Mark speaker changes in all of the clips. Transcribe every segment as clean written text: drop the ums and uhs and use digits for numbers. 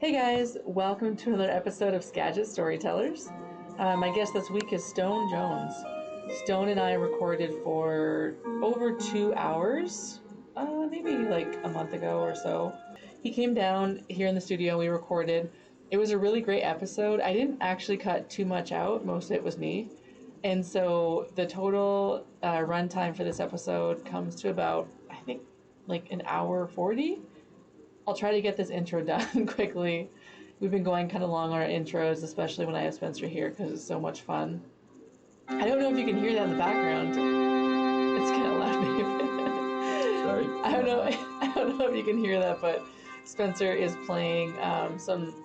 Speaker 1: Hey guys, welcome to another episode of Skagit Storytellers. My guest this week is Stone Jones. Stone and I recorded for over 2 hours, maybe like a month ago or so. He came down here in the studio, we recorded. It was a really great episode. I didn't actually cut too much out, most of it was me. And so the total runtime for this episode comes to about, I think, like an hour 40. I'll try to get this intro done quickly. We've been going kind of long on our intros, especially when I have Spencer here because it's so much fun. I don't know if you can hear that in the background. It's kind of loud, maybe.
Speaker 2: Sorry.
Speaker 1: I don't know if you can hear that, but Spencer is playing some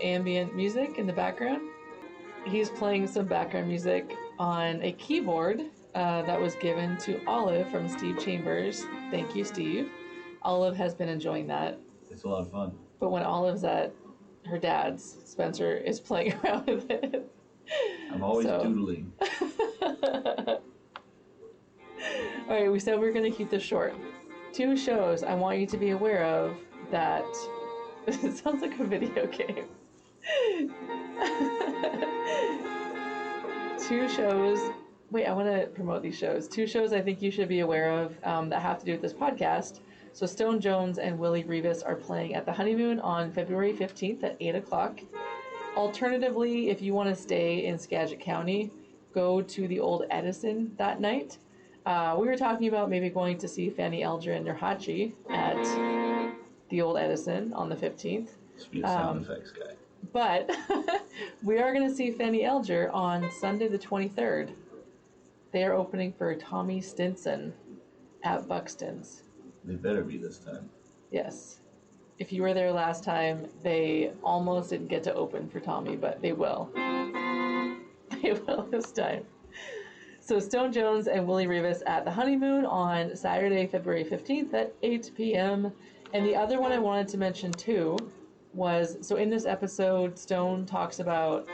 Speaker 1: ambient music in the background. He's playing some background music on a keyboard that was given to Olive from Steve Chambers. Thank you, Steve. Olive has been enjoying that.
Speaker 2: It's a lot of fun.
Speaker 1: But when Olive's at her dad's, Spencer is playing around with it.
Speaker 2: I'm always doodling.
Speaker 1: Alright, we said we were going to keep this short. 2 shows I want you to be aware of that... It sounds like a video game. 2 shows... Wait, I want to promote these shows. 2 shows I think you should be aware of that have to do with this podcast. So Stone Jones and Willie Rivas are playing at the Honeymoon on February 15th at 8 o'clock. Alternatively, if you want to stay in Skagit County, go to the Old Edison that night. We were talking about maybe going to see Fanny Elger and Nurhachi at the Old Edison on the 15th.
Speaker 2: Just be a sound effects guy.
Speaker 1: But we are going to see Fanny Elger on Sunday the 23rd. They are opening for Tommy Stinson at Buxton's.
Speaker 2: They better be this time.
Speaker 1: Yes. If you were there last time, they almost didn't get to open for Tommy, but they will. They will this time. So Stone Jones and Willie Rivas at the Honeymoon on Saturday, February 15th at 8 p.m. And the other one I wanted to mention too was, so in this episode, Stone talks about,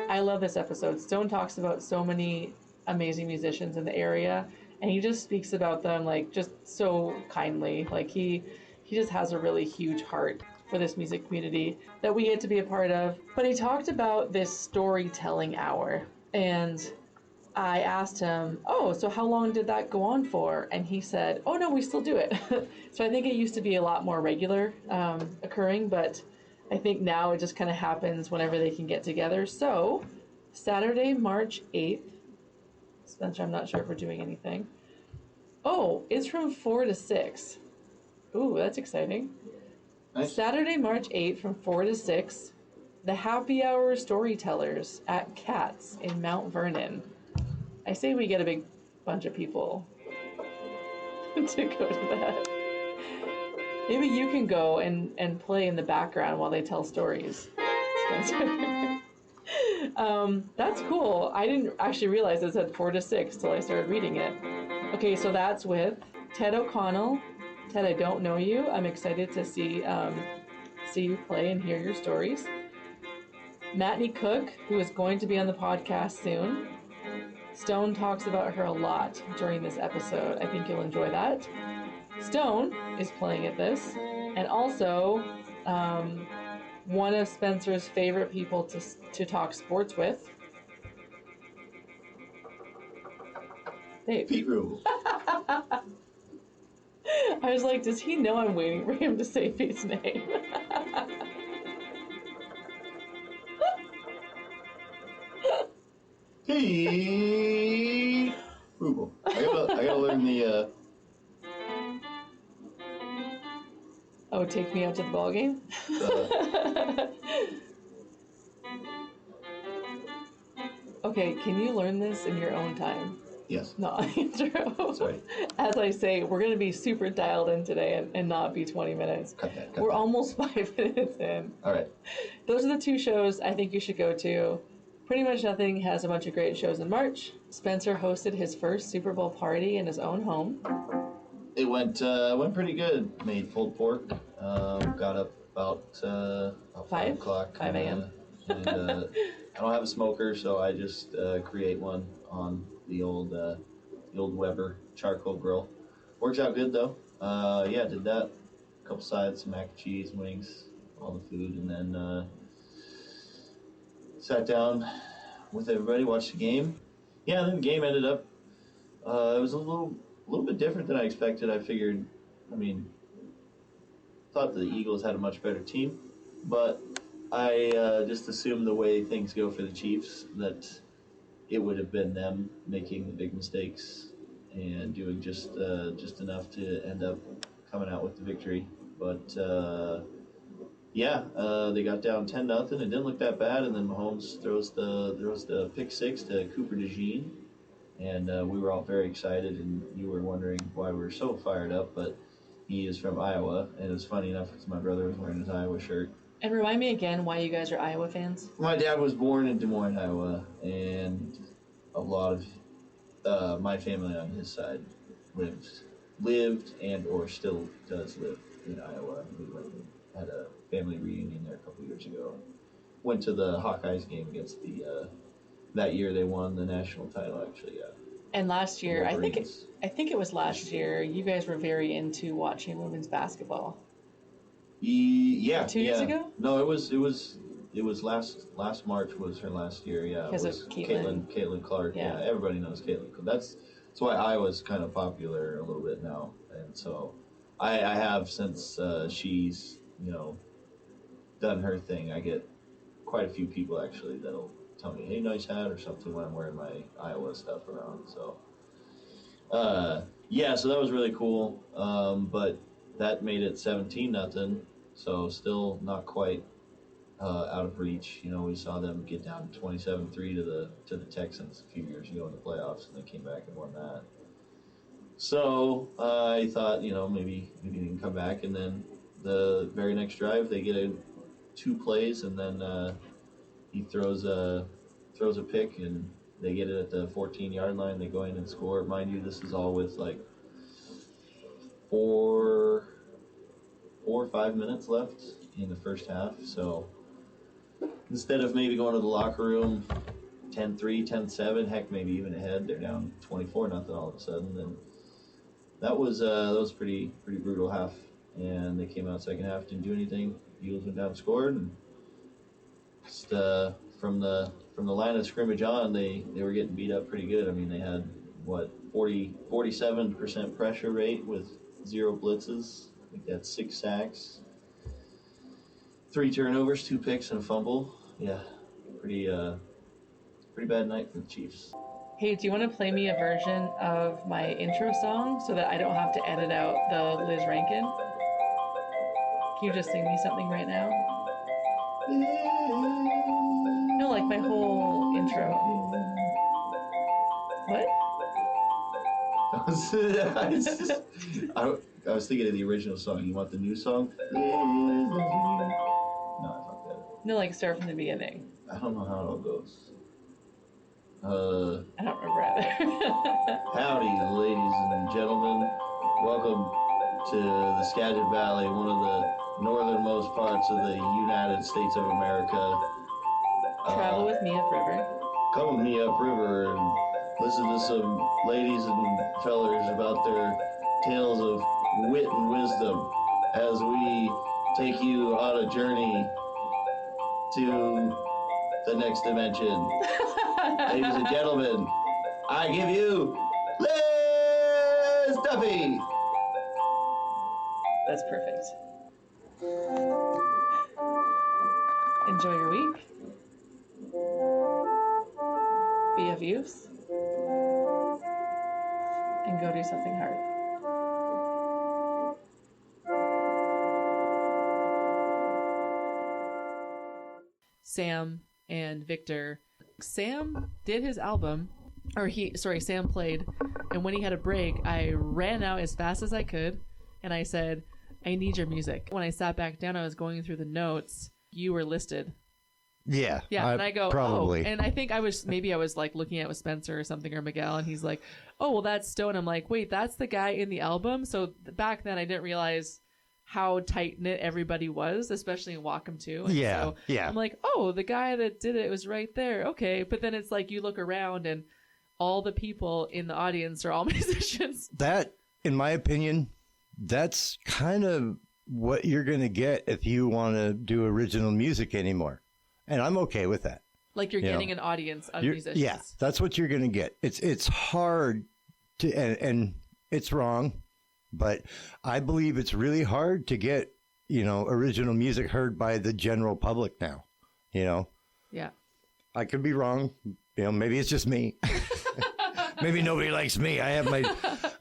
Speaker 1: I love this episode, Stone talks about so many amazing musicians in the area. And he just speaks about them like just so kindly. Like he just has a really huge heart for this music community that we get to be a part of. But he talked about this storytelling hour. And I asked him, oh, so how long did that go on for? And he said, oh no, we still do it. So I think it used to be a lot more regular occurring, but I think now it just kind of happens whenever they can get together. So Saturday, March 8th, Spencer, I'm not sure if we're doing anything. Oh, it's from 4 to 6. Ooh, that's exciting.
Speaker 2: Nice.
Speaker 1: Saturday, March 8th from 4 to 6, the Happy Hour Storytellers at Cats in Mount Vernon. I say we get a big bunch of people to go to that. Maybe you can go and play in the background while they tell stories, Spencer. That's cool. I didn't actually realize it said 4 to 6 till I started reading it. Okay, so that's with Ted O'Connell. Ted, I don't know you. I'm excited to see you play and hear your stories. Matney Cook, who is going to be on the podcast soon. Stone talks about her a lot during this episode. I think you'll enjoy that. Stone is playing at this, and also one of Spencer's favorite people to talk sports with. Dave.
Speaker 2: Pete Rule.
Speaker 1: I was like, does he know I'm waiting for him to say Pete's name?
Speaker 2: Pete Rule. I gotta learn the
Speaker 1: Oh, take me out to the ball game? Okay, can you learn this in your own time?
Speaker 2: Yes.
Speaker 1: Not intro.
Speaker 2: Sorry.
Speaker 1: As I say, we're going to be super dialed in today and not be 20 minutes.
Speaker 2: Cut that.
Speaker 1: We're almost 5 minutes in.
Speaker 2: All right.
Speaker 1: Those are the 2 shows I think you should go to. Pretty Much Nothing has a bunch of great shows in March. Spencer hosted his first Super Bowl party in his own home.
Speaker 2: It went pretty good. Made pulled pork. Got up about 5 o'clock.
Speaker 1: 5 a.m.
Speaker 2: And I don't have a smoker, so I just create one on the old Weber charcoal grill. Works out good though. Yeah, did that. A couple sides, some mac and cheese, wings. all the food, and then sat down with everybody, watched the game. Yeah, and then the game ended up. It was a little bit different than I expected. I figured, thought the Eagles had a much better team, but I just assumed the way things go for the Chiefs that it would have been them making the big mistakes and doing just enough to end up coming out with the victory. But they got down 10-0. It didn't look that bad, and then Mahomes throws the pick six to Cooper DeJean, and we were all very excited. And you were wondering why we were so fired up, but he is from Iowa, and it's funny enough because my brother was wearing his Iowa shirt.
Speaker 1: And remind me again why you guys are Iowa fans.
Speaker 2: My dad was born in Des Moines, Iowa, and a lot of my family on his side lived and or still does live in Iowa. We had a family reunion there a couple years ago. Went to the Hawkeyes game against that year they won the national title, actually, yeah.
Speaker 1: And last year, I think it was last year, you guys were very into watching women's basketball.
Speaker 2: Yeah.
Speaker 1: 2 years ago?
Speaker 2: No, it was last March was her last year, yeah.
Speaker 1: Because of
Speaker 2: Caitlin Clark, yeah. Everybody knows Caitlin. That's why Iowa's kind of popular a little bit now. And so I have, since she's, done her thing, I get quite a few people actually that'll tell me, hey, nice hat or something when I'm wearing my Iowa stuff around. So, so that was really cool. But that made it 17-0. So still not quite out of reach. We saw them get down 27-3 to the Texans a few years ago in the playoffs, and they came back and won that. So I thought, maybe they can come back, and then the very next drive they get 2 plays, and then he throws a pick, and they get it at the 14-yard line. They go in and score. Mind you, this is all with like 4 or 5 minutes left in the first half. So instead of maybe going to the locker room 10-3, 10-7, heck, maybe even ahead, they're down 24-0 all of a sudden. And that was pretty brutal half. And they came out second half, didn't do anything. Eagles went down and scored, and just from the line of scrimmage on, they were getting beat up pretty good. They had 47% pressure rate with 0 blitzes. I think that's 6 sacks, 3 turnovers, 2 picks, and a fumble. Yeah, pretty bad night for the Chiefs.
Speaker 1: Hey, do you want to play me a version of my intro song so that I don't have to edit out the Liz Rankin? Can you just sing me something right now? No, like my whole intro. What?
Speaker 2: I was thinking of the original song. You want the new song? No, fuck that.
Speaker 1: No, like start from the beginning.
Speaker 2: I don't know how it all goes.
Speaker 1: I don't remember either.
Speaker 2: Howdy, ladies and gentlemen. Welcome to the Skagit Valley, one of the northernmost parts of the United States of America.
Speaker 1: Travel with me upriver.
Speaker 2: Come with me upriver and listen to some ladies and fellers about their tales of wit and wisdom as we take you on a journey to the next dimension. Ladies and gentlemen, I give you Liz Duffy.
Speaker 1: That's perfect. Enjoy your week. Be of use. And go do something hard. Sam and Victor. Sam did his album, Sam played, and when he had a break, I ran out as fast as I could, and I said, I need your music. When I sat back down, I was going through the notes. You were listed.
Speaker 3: Yeah.
Speaker 1: And I go,
Speaker 3: probably.
Speaker 1: Oh, and I think I was like looking at with Spencer or something, or Miguel, and he's like, oh, well, that's Stone. I'm like, wait, that's the guy in the album? So back then I didn't realize how tight-knit everybody was, especially in Wacom 2. And
Speaker 3: yeah.
Speaker 1: I'm like, oh, the guy that did it was right there. Okay. But then it's like you look around and all the people in the audience are all musicians.
Speaker 3: That, in my opinion, that's kind of what you're going to get if you want to do original music anymore. And I'm okay with that.
Speaker 1: Like you're getting an audience of musicians.
Speaker 3: Yeah, that's what you're going to get. It's hard to, and it's wrong, but I believe it's really hard to get, original music heard by the general public now,
Speaker 1: Yeah.
Speaker 3: I could be wrong. Maybe it's just me. Maybe nobody likes me. I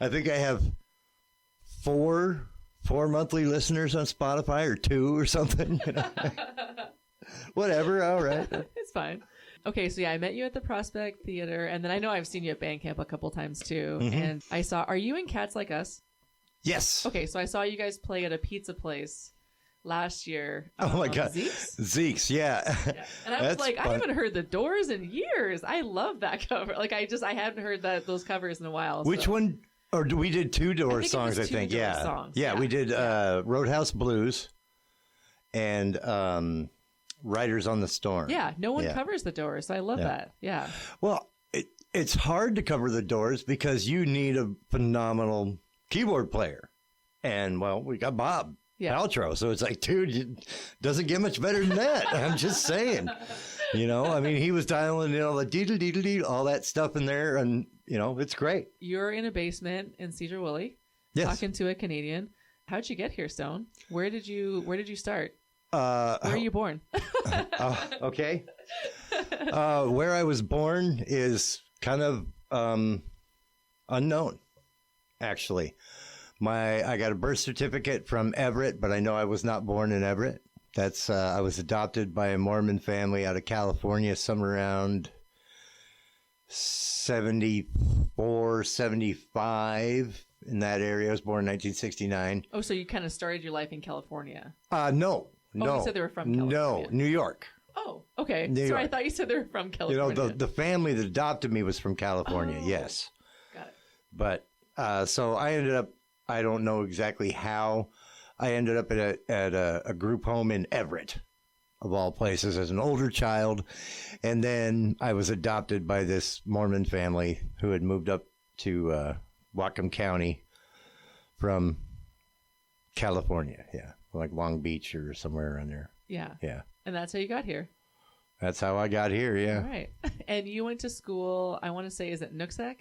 Speaker 3: think I have four monthly listeners on Spotify, or 2 or something. Whatever. All right.
Speaker 1: It's fine. Okay. So I met you at the Prospect Theater, and then I know I've seen you at band camp a couple times too. Mm-hmm. And I saw, are you in Cats Like Us?
Speaker 3: Yes.
Speaker 1: Okay. So I saw you guys play at a pizza place last year.
Speaker 3: Oh my God. Zeke's. Yeah.
Speaker 1: And I was like, fun. I haven't heard the Doors in years. I love that cover. Like I hadn't heard those covers in a while.
Speaker 3: Which one? Or we did 2 Doors songs, I think.
Speaker 1: Yeah. Songs.
Speaker 3: Yeah. We did Roadhouse Blues and Riders on the Storm.
Speaker 1: Yeah. No one covers the Doors. So I love that. Yeah.
Speaker 3: Well, it's hard to cover the Doors because you need a phenomenal keyboard player. And, well, we got Bob. Yeah. Outro. So it's like, dude, it doesn't get much better than that. I'm just saying, I mean, he was dialing in all the deedle, all that stuff in there. And, it's great.
Speaker 1: You're in a basement in Cedar Woolley, talking to a Canadian. How'd you get here, Stone? Where did you start? Where are you born?
Speaker 3: Okay. Where I was born is kind of, unknown, actually. I got a birth certificate from Everett, but I know I was not born in Everett. That's I was adopted by a Mormon family out of California, somewhere around 74, 75 in that area. I was born in 1969.
Speaker 1: Oh, so you kind of started your life in California?
Speaker 3: No.
Speaker 1: Oh, you said they were from California.
Speaker 3: No, New York.
Speaker 1: Oh, okay. Sorry, I thought you said they were from California.
Speaker 3: The family that adopted me was from California. Oh, yes.
Speaker 1: Got it.
Speaker 3: But so I ended up. I don't know exactly how. I ended up at a group home in Everett, of all places, as an older child. And then I was adopted by this Mormon family who had moved up to Whatcom County from California. Yeah, like Long Beach or somewhere around there.
Speaker 1: Yeah.
Speaker 3: Yeah.
Speaker 1: And that's how you got here.
Speaker 3: That's how I got here, yeah.
Speaker 1: All right. And you went to school, I want to say, is it Nooksack?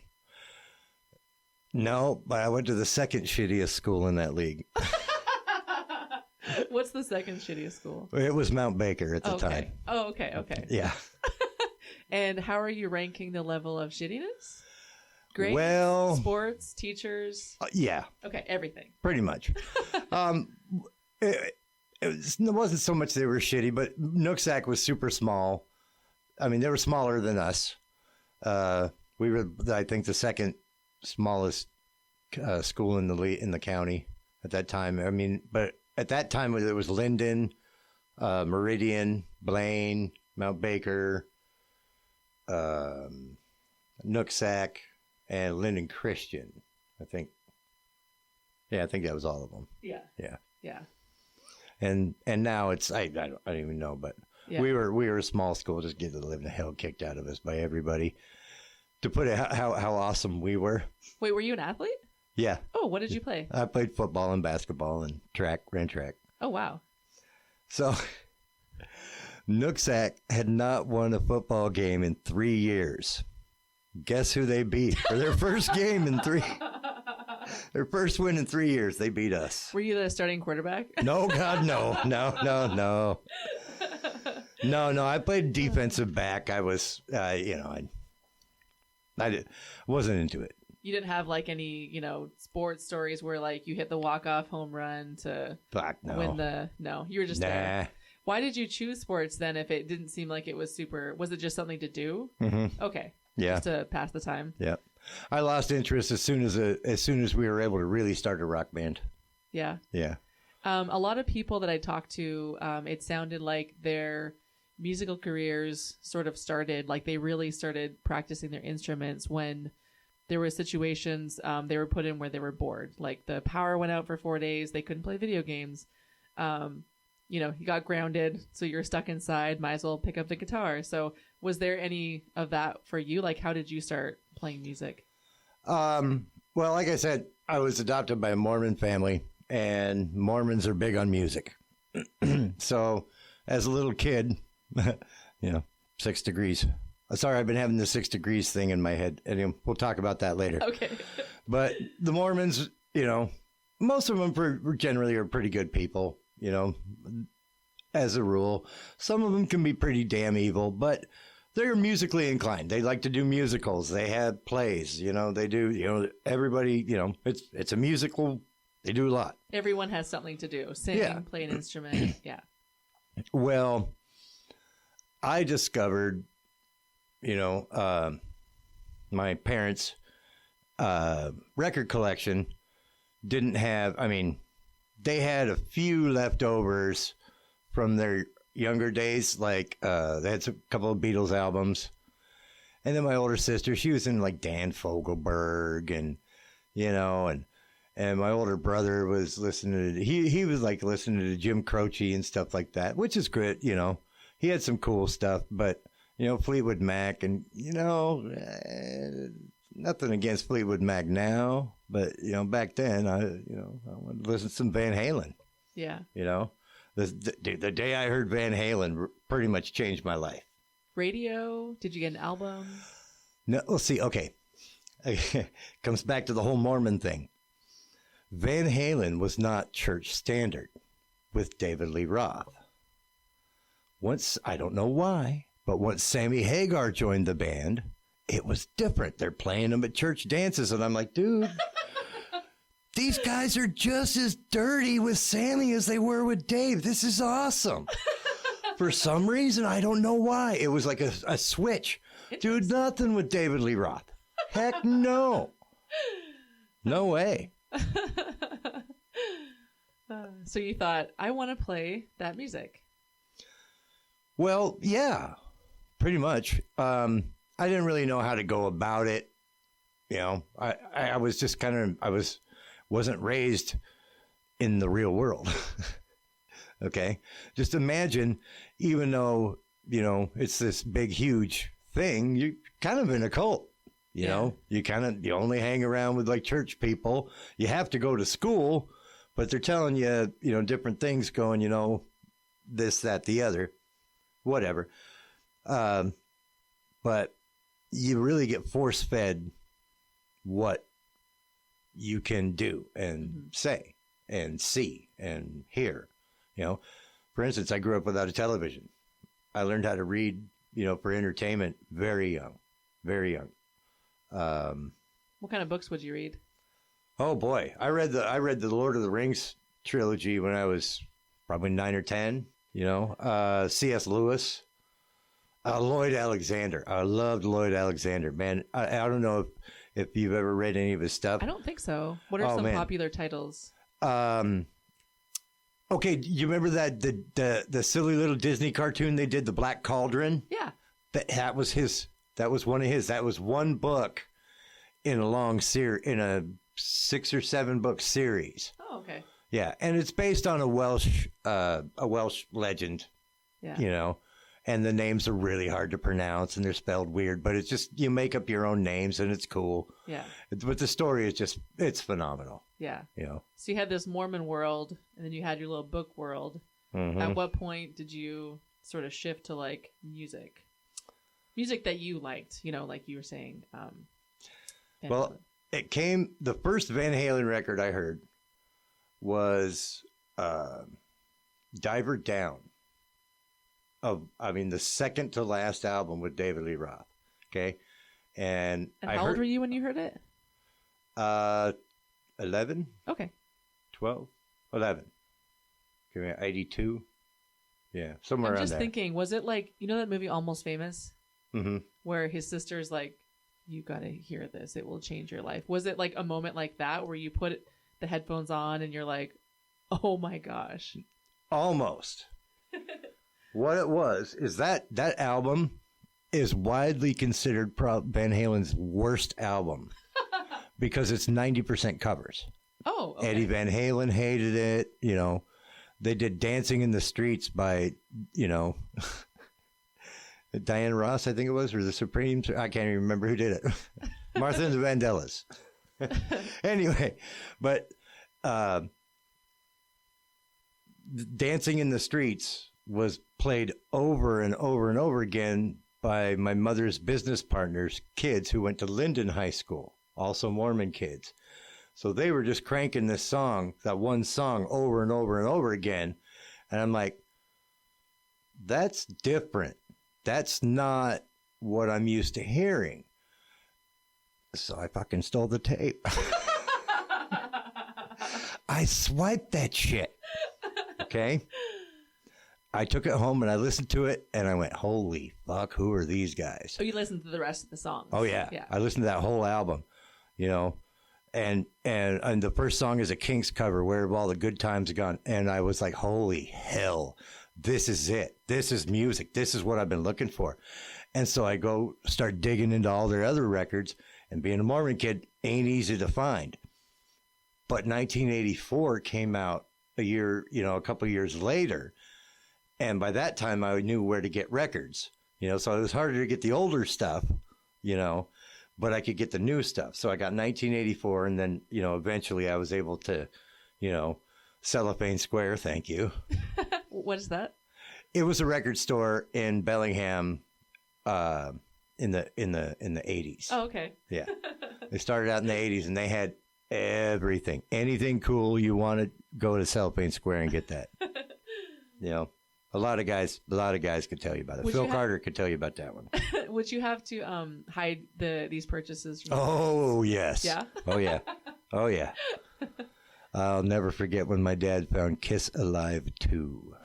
Speaker 3: No, but I went to the second shittiest school in that league.
Speaker 1: What's the second shittiest school?
Speaker 3: It was Mount Baker at the time.
Speaker 1: Oh, okay.
Speaker 3: Yeah.
Speaker 1: And how are you ranking the level of shittiness? Grades,
Speaker 3: well,
Speaker 1: sports, teachers?
Speaker 3: Yeah.
Speaker 1: Okay, everything.
Speaker 3: Pretty much. It wasn't so much they were shitty, but Nooksack was super small. I mean, they were smaller than us. We were, I think, the second smallest school in the county at that time. I mean, but at that time it was Linden, Meridian, Blaine, Mount Baker, Nooksack, and Linden Christian. I think. Yeah, I think that was all of them.
Speaker 1: Yeah.
Speaker 3: And now it's I don't even know, but we were a small school, just getting the living hell kicked out of us by everybody. To put it how awesome we were.
Speaker 1: Wait, were you an athlete?
Speaker 3: Yeah.
Speaker 1: Oh, what did you play?
Speaker 3: I played football and basketball and ran track.
Speaker 1: Oh, wow.
Speaker 3: So Nooksack had not won a football game in 3 years. Guess who they beat for their first game in 3? Their first win in 3 years. They beat us.
Speaker 1: Were you the starting quarterback?
Speaker 3: No, God, no. No, I played defensive back. I was, I wasn't into it.
Speaker 1: You didn't have like any, sports stories where like you hit the walk-off home run to win no, you were just there. Why did you choose sports then if it didn't seem like it was was it just something to do?
Speaker 3: Mm-hmm.
Speaker 1: Okay.
Speaker 3: Yeah.
Speaker 1: Just to pass the time.
Speaker 3: Yeah. I lost interest as soon as we were able to really start a rock band.
Speaker 1: Yeah.
Speaker 3: Yeah.
Speaker 1: A lot of people that I talked to, it sounded like their musical careers sort of started, like they really started practicing their instruments when there were situations they were put in where they were bored. Like the power went out for 4 days. They couldn't play video games. You got grounded, so you're stuck inside. Might as well pick up the guitar. So was there any of that for you? Like, how did you start playing music?
Speaker 3: Well, like I said, I was adopted by a Mormon family. and Mormons are big on music. So as a little kid, 6 degrees. Sorry, I've been having the 6 degrees thing in my head. Anyway, we'll talk about that later.
Speaker 1: Okay.
Speaker 3: But the Mormons, most of them generally are pretty good people, as a rule. Some of them can be pretty damn evil, but they're musically inclined. They like to do musicals. They have plays, they do, everybody, it's a musical. They do a lot.
Speaker 1: Everyone has something to do. Sing, play an instrument. Yeah.
Speaker 3: Well, I discovered, my parents' record collection didn't have, they had a few leftovers from their younger days. Like, they had a couple of Beatles albums. And then my older sister, she was in like Dan Fogelberg and my older brother was listening to, he was like listening to Jim Croce and stuff like that, which is good. He had some cool stuff, but Fleetwood Mac and, nothing against Fleetwood Mac now, but, back then I wanted to listen to some Van Halen.
Speaker 1: Yeah.
Speaker 3: The day I heard Van Halen pretty much changed my life.
Speaker 1: Radio? Did you get an album?
Speaker 3: No, let's see. Okay. Comes back to the whole Mormon thing. Van Halen was not church standard with David Lee Roth. Once, I don't know why, but once Sammy Hagar joined the band, it was different. They're playing them at church dances, and I'm like, dude, these guys are just as dirty with Sammy as they were with Dave. This is awesome. For some reason, I don't know why. It was like a switch. Dude, nothing with David Lee Roth. Heck no. No way.
Speaker 1: So you thought, I want to play that music.
Speaker 3: Well, yeah, pretty much. I didn't really know how to go about it. I was just wasn't raised in the real world. Okay. Just imagine, even though, it's this big, huge thing, you're kind of in a cult. You only hang around with like church people. You have to go to school, but they're telling you, different things going, this, that, the other, whatever. But you really get force fed what you can do and say and see and hear. For instance, I grew up without a television. I learned how to read, for entertainment very young, very young.
Speaker 1: What kind of books would you read?
Speaker 3: Oh boy, I read the Lord of the Rings trilogy when I was probably 9 or 10. C.S. Lewis, Lloyd Alexander. I loved Lloyd Alexander. Man, I don't know if you've ever read any of his stuff.
Speaker 1: I don't think so. What are some popular titles?
Speaker 3: Okay, you remember that the silly little Disney cartoon they did, The Black Cauldron?
Speaker 1: Yeah.
Speaker 3: That was his. That was one of his. That was one book in a long series, in a 6 or 7 book series.
Speaker 1: Oh, okay.
Speaker 3: Yeah, and it's based on a Welsh legend.
Speaker 1: Yeah.
Speaker 3: And the names are really hard to pronounce and they're spelled weird, but it's just you make up your own names and it's cool.
Speaker 1: Yeah.
Speaker 3: But the story is it's phenomenal.
Speaker 1: Yeah. So you had this Mormon world, and then you had your little book world. Mm-hmm. At what point did you sort of shift to like music that you liked? Like you were saying.
Speaker 3: Well, the first Van Halen record I heard was Diver Down. The second to last album with David Lee Roth. Okay, and
Speaker 1: how old were you when you heard it?
Speaker 3: 11.
Speaker 1: Okay.
Speaker 3: 12, 11. 82. Yeah, somewhere around there.
Speaker 1: I'm just thinking, was it like, that movie Almost Famous?
Speaker 3: Mm-hmm.
Speaker 1: Where his sister's like, you got to hear this. It will change your life. Was it like a moment like that where you put the headphones on and you're like, oh my gosh?
Speaker 3: Almost. What it was is that album is widely considered Van Halen's worst album because it's 90% covers.
Speaker 1: Oh, okay.
Speaker 3: Eddie Van Halen hated it. They did Dancing in the Streets by, Diana Ross, I think it was, or the Supremes. I can't even remember who did it. Martha and the Vandellas. Anyway, but Dancing in the Streets was played over and over and over again by my mother's business partners, kids who went to Linden High School, also Mormon kids. So they were just cranking this song, that one song, over and over and over again. And I'm like, that's different. That's not what I'm used to hearing. So I fucking stole the tape. I swiped that shit. Okay? I took it home and I listened to it and I went, holy fuck, who are these guys?
Speaker 1: Oh, you listened to the rest of the songs.
Speaker 3: Oh, yeah. I listened to that whole album, you know. And the first song is a Kinks cover, Where Have All the Good Times Gone? And I was like, holy hell, this is it. This is music. This is what I've been looking for. And so I go start digging into all their other records, and being a Mormon kid ain't easy to find. But 1984 came out a couple years later. And by that time I knew where to get records, so it was harder to get the older stuff, but I could get the new stuff. So I got 1984, and then, eventually I was able to, Cellophane Square. Thank you.
Speaker 1: What is that?
Speaker 3: It was a record store in Bellingham, in the 80s.
Speaker 1: Oh, okay.
Speaker 3: Yeah. They started out in the 80s and they had everything. Anything cool you wanted, go to Cellophane Square and get that. A lot of guys could tell you about it. Phil Carter could tell you about that one.
Speaker 1: Would you have to hide these purchases from
Speaker 3: Oh, yes.
Speaker 1: Yeah?
Speaker 3: Oh, yeah. Oh, yeah. I'll never forget when my dad found Kiss Alive 2.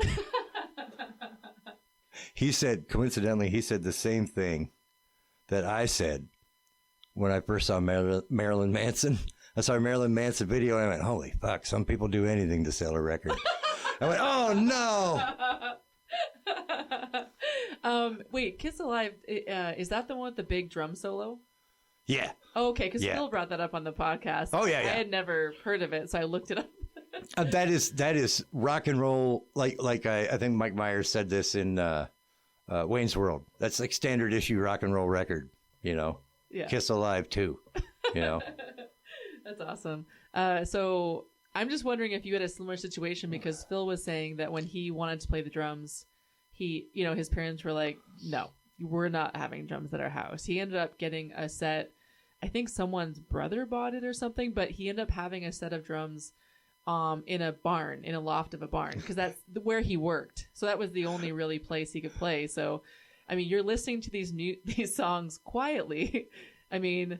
Speaker 3: Coincidentally, he said the same thing that I said when I first saw Marilyn Manson. I saw a Marilyn Manson video and I went, holy fuck, some people do anything to sell a record. I went, oh
Speaker 1: no! Wait, Kiss Alive, is that the one with the big drum solo?
Speaker 3: Yeah.
Speaker 1: Oh, okay, because Phil brought that up on the podcast.
Speaker 3: Oh, yeah.
Speaker 1: I had never heard of it, so I looked it up.
Speaker 3: That is rock and roll, like I think Mike Myers said this in Wayne's World. That's like standard issue rock and roll record, Yeah. Kiss Alive 2,
Speaker 1: That's awesome. So I'm just wondering if you had a similar situation, because Phil was saying that when he wanted to play the drums, his parents were like, no, we're not having drums at our house. He ended up getting a set. I think someone's brother bought it or something, but he ended up having a set of drums in a barn, in a loft of a barn, because that's where he worked. So that was the only really place he could play. So, I mean, you're listening to these songs quietly. I mean,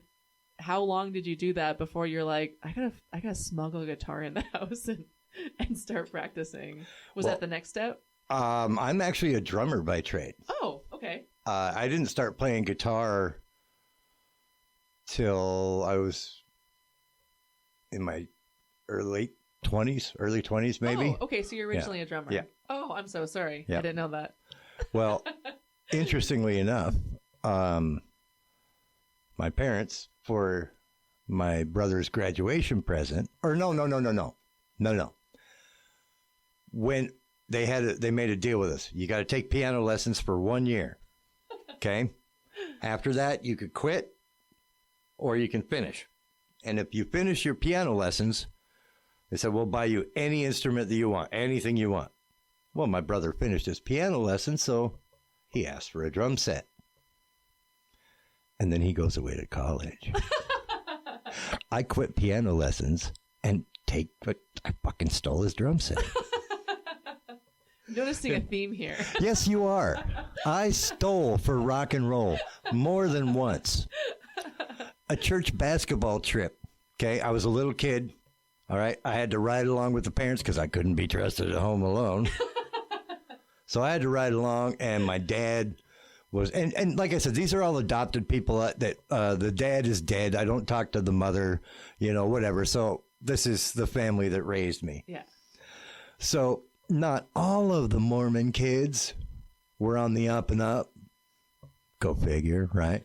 Speaker 1: how long did you do that before you're like, I gotta smuggle a guitar in the house and start practicing? Was that the next step?
Speaker 3: I'm actually a drummer by trade.
Speaker 1: Oh, okay.
Speaker 3: I didn't start playing guitar till I was in my early 20s maybe.
Speaker 1: Oh, okay. So you're originally a drummer.
Speaker 3: Yeah.
Speaker 1: Oh, I'm so sorry.
Speaker 3: Yeah.
Speaker 1: I didn't know that.
Speaker 3: Well, interestingly enough, my parents, for my brother's graduation present, or no. When they made a deal with us, you got to take piano lessons for 1 year. Okay. After that, you could quit or you can finish. And if you finish your piano lessons, they said, we'll buy you any instrument that you want, anything you want. Well, my brother finished his piano lesson, so he asked for a drum set. And then he goes away to college. I quit piano lessons and I fucking stole his drum set.
Speaker 1: Noticing a theme here.
Speaker 3: Yes, you are. I stole for rock and roll more than once. A church basketball trip. Okay, I was a little kid. All right, I had to ride along with the parents because I couldn't be trusted at home alone. So I had to ride along, and my dad was, and like I said, these are all adopted people that the dad is dead. I don't talk to the mother, whatever. So this is the family that raised me.
Speaker 1: Yeah.
Speaker 3: So not all of the Mormon kids were on the up and up. Go figure, right?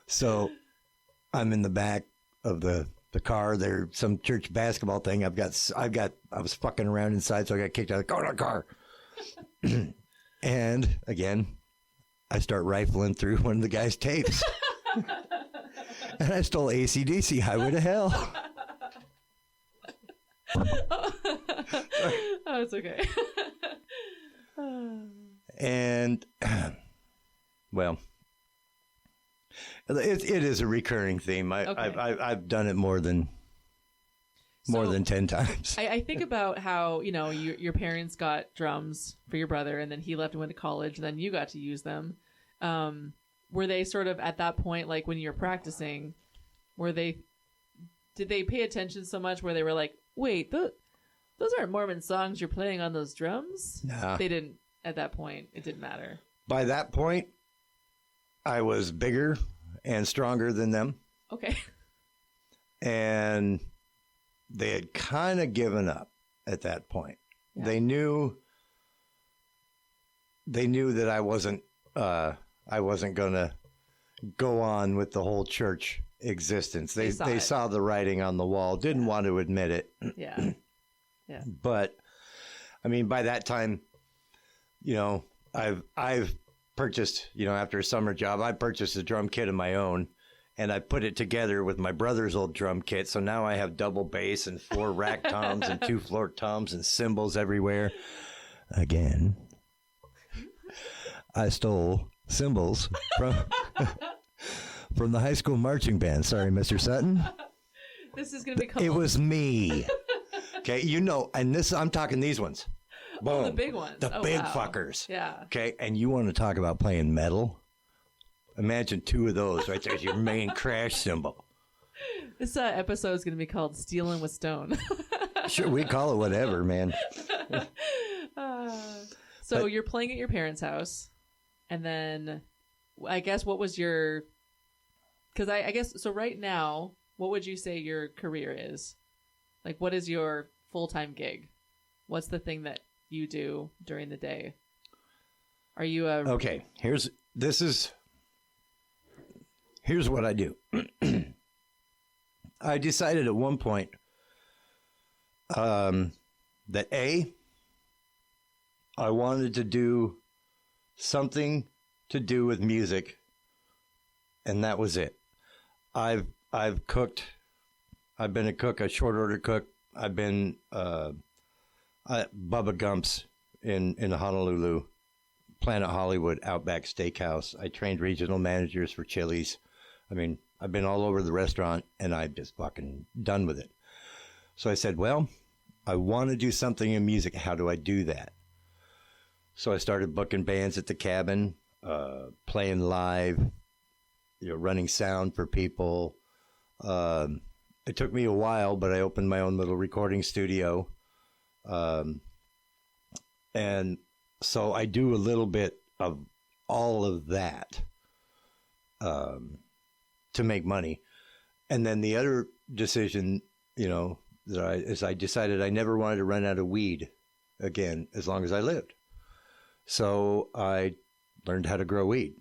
Speaker 3: So I'm in the back of the car. There's some church basketball thing. I was fucking around inside, so I got kicked out of the car. And again, I start rifling through one of the guy's tapes. And I stole AC/DC, Highway to Hell.
Speaker 1: Oh, it's okay.
Speaker 3: And, well, it is a recurring theme. I've done it more than 10 times.
Speaker 1: I think about how, your parents got drums for your brother, and then he left and went to college, and then you got to use them. Were they sort of at that point, like when you were practicing, did they pay attention so much where they were like, wait, those aren't Mormon songs you're playing on those drums?
Speaker 3: Nah.
Speaker 1: They didn't. At that point, it didn't matter.
Speaker 3: By that point, I was bigger and stronger than them.
Speaker 1: Okay.
Speaker 3: And they had kind of given up at that point. Yeah. They knew that I wasn't going to go on with the whole church existence. They saw the writing on the wall, didn't want to admit it.
Speaker 1: Yeah. Yeah.
Speaker 3: But I mean, by that time, I've purchased, after a summer job, I purchased a drum kit of my own, and I put it together with my brother's old drum kit. So now I have double bass and 4 rack toms and 2 floor toms and cymbals everywhere. Again, I stole cymbals from the high school marching band. Sorry, Mr. Sutton.
Speaker 1: This is going to be called...
Speaker 3: It was me. Okay, and this, I'm talking these ones. Boom.
Speaker 1: Oh, the big ones.
Speaker 3: The big fuckers.
Speaker 1: Yeah.
Speaker 3: Okay, and you want to talk about playing metal? Imagine 2 of those right there as your main crash cymbal.
Speaker 1: This episode is going to be called Stealing with Stone.
Speaker 3: Sure, we call it whatever, man.
Speaker 1: So you're playing at your parents' house, and then I guess what was your... Because I guess, so right now, what would you say your career is? Like, what is your full-time gig? What's the thing that you do during the day? Are you a...
Speaker 3: Okay, here's what I do. I decided at one point that I wanted to do something to do with music, and that was it. I've cooked. I've been a cook, a short order cook. I've been Bubba Gump's in Honolulu, Planet Hollywood, Outback Steakhouse. I trained regional managers for Chili's. I mean, I've been all over the restaurant, and I'm just fucking done with it. So I said, well, I want to do something in music. How do I do that? So I started booking bands at the cabin, playing live, running sound for people. It took me a while, but I opened my own little recording studio. And so I do a little bit of all of that to make money. And then the other decision, I decided I never wanted to run out of weed again as long as I lived. So I learned how to grow weed.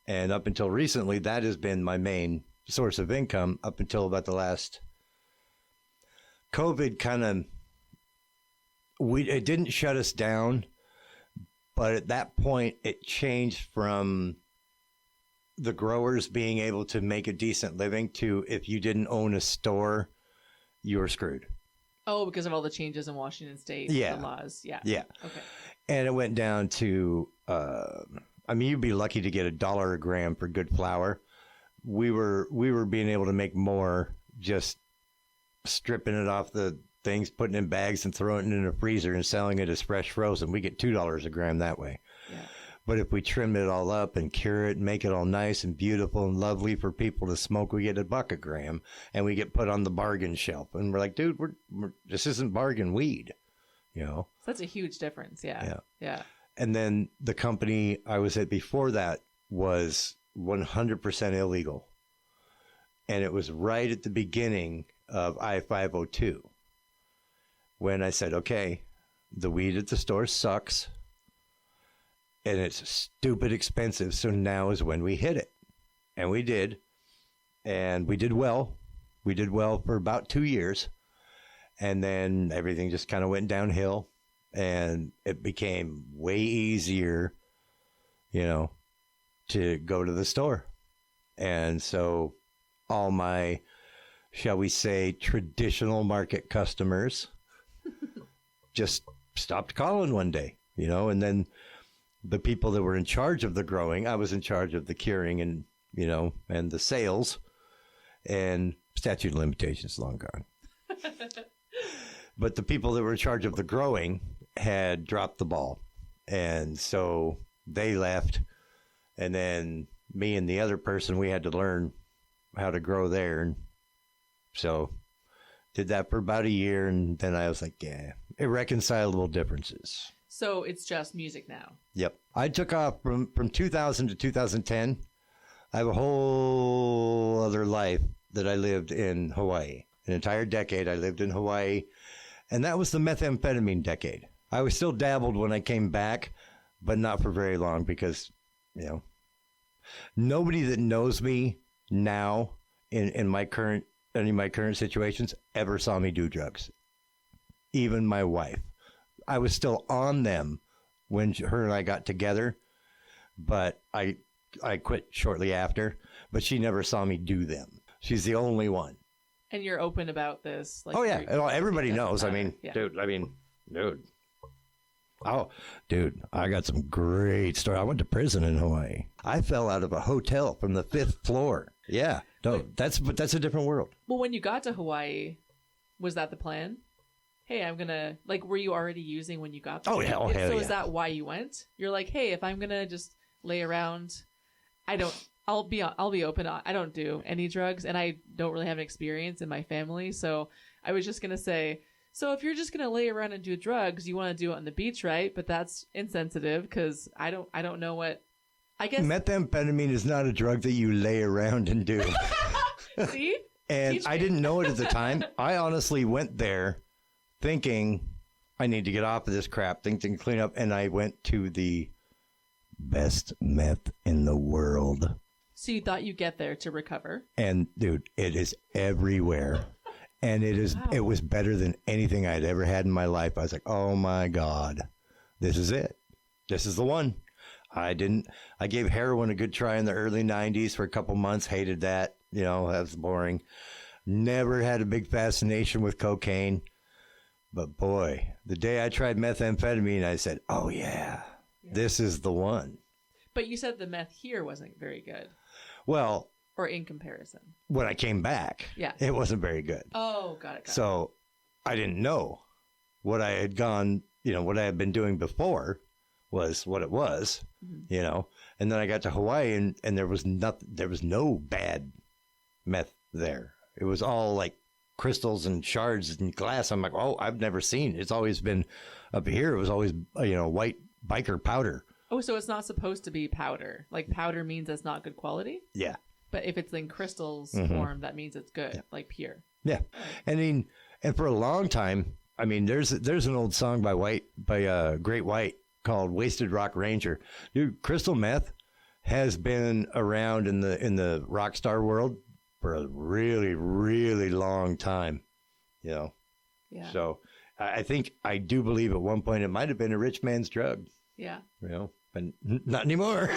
Speaker 3: And up until recently, that has been my main source of income up until about the last... COVID it didn't shut us down, but at that point it changed from the growers being able to make a decent living to if you didn't own a store, you were screwed.
Speaker 1: Oh, because of all the changes in Washington State,
Speaker 3: yeah.
Speaker 1: The laws. Yeah.
Speaker 3: Yeah.
Speaker 1: Okay.
Speaker 3: And it went down to, you'd be lucky to get $1 a gram for good flour. We were being able to make more just stripping it off the things, putting it in bags and throwing it in a freezer and selling it as fresh frozen. We get $2 a gram that way.
Speaker 1: Yeah.
Speaker 3: But if we trim it all up and cure it and make it all nice and beautiful and lovely for people to smoke, we get $1 a gram, and we get put on the bargain shelf. And we're like, dude, this isn't bargain weed, So
Speaker 1: that's a huge difference. Yeah. Yeah.
Speaker 3: And then the company I was at before that was 100% illegal. And it was right at the beginning of I-502 when I said, okay, the weed at the store sucks and it's stupid expensive. So now is when we hit it. And we did. And we did well. We did well for about 2 years. And then everything just kind of went downhill, and it became way easier, to go to the store. And so all my, shall we say, traditional market customers just stopped calling one day, and then the people that were in charge of the growing, I was in charge of the curing and, and the sales, and statute of limitations long gone. But the people that were in charge of the growing had dropped the ball. And so they left. And then me and the other person, we had to learn how to grow there. And so did that for about a year. And then I was like, yeah, irreconcilable differences.
Speaker 1: So it's just music now.
Speaker 3: Yep. I took off from 2000 to 2010. I have a whole other life that I lived in Hawaii. An entire decade I lived in Hawaii. And that was the methamphetamine decade. I was still dabbled when I came back, but not for very long because, nobody that knows me now in any of my current situations ever saw me do drugs. Even my wife. I was still on them when her and I got together, but I quit shortly after, but she never saw me do them. She's the only one.
Speaker 1: And you're open about this. Like,
Speaker 3: oh, yeah. Everybody knows.
Speaker 1: Yeah.
Speaker 3: Dude. Oh, dude, I got some great story. I went to prison in Hawaii. I fell out of a hotel from the 5th floor. Yeah. No, that's a different world.
Speaker 1: Well, when you got to Hawaii, was that the plan? Hey, I'm going to, were you already using when you got there?
Speaker 3: Oh, hell
Speaker 1: So
Speaker 3: yeah.
Speaker 1: is that why you went? You're like, hey, if I'm going to just lay around, I'll be open. I don't do any drugs, and I don't really have an experience in my family. So I was just going to say, so if you're just going to lay around and do drugs, you want to do it on the beach, right? But that's insensitive because I don't know what, I guess.
Speaker 3: Methamphetamine is not a drug that you lay around and do.
Speaker 1: See?
Speaker 3: And I didn't know it at the time. I honestly went there thinking I need to get off of this crap, thinking clean up. And I went to the best meth in the world.
Speaker 1: So you thought you'd get there to recover?
Speaker 3: And dude, it is everywhere. And it was better than anything I'd ever had in my life. I was like, oh my God, this is it. This is the one. I gave heroin a good try in the early 90s for a couple months. Hated that. That was boring. Never had a big fascination with cocaine. But boy, the day I tried methamphetamine, I said, oh yeah, this is the one.
Speaker 1: But you said the meth here wasn't very good.
Speaker 3: Well,
Speaker 1: or in comparison.
Speaker 3: When I came back, it wasn't very good.
Speaker 1: Oh, got it.
Speaker 3: So I didn't know what I had what I had been doing before was what it was, and then I got to Hawaii and there was no bad meth there. It was all like crystals and shards and glass. I'm like, oh, I've never seen. It's always been up here. It was always, white biker powder.
Speaker 1: Oh, so it's not supposed to be powder. Like powder means it's not good quality?
Speaker 3: Yeah.
Speaker 1: But if it's in crystals form, that means it's good, like pure.
Speaker 3: Yeah. And for a long time, there's an old song by Great White called Wasted Rock Ranger. Dude, crystal meth has been around in the rock star world for a really, really long time, Yeah. So I do believe at one point it might have been a rich man's drug.
Speaker 1: Yeah.
Speaker 3: But not anymore.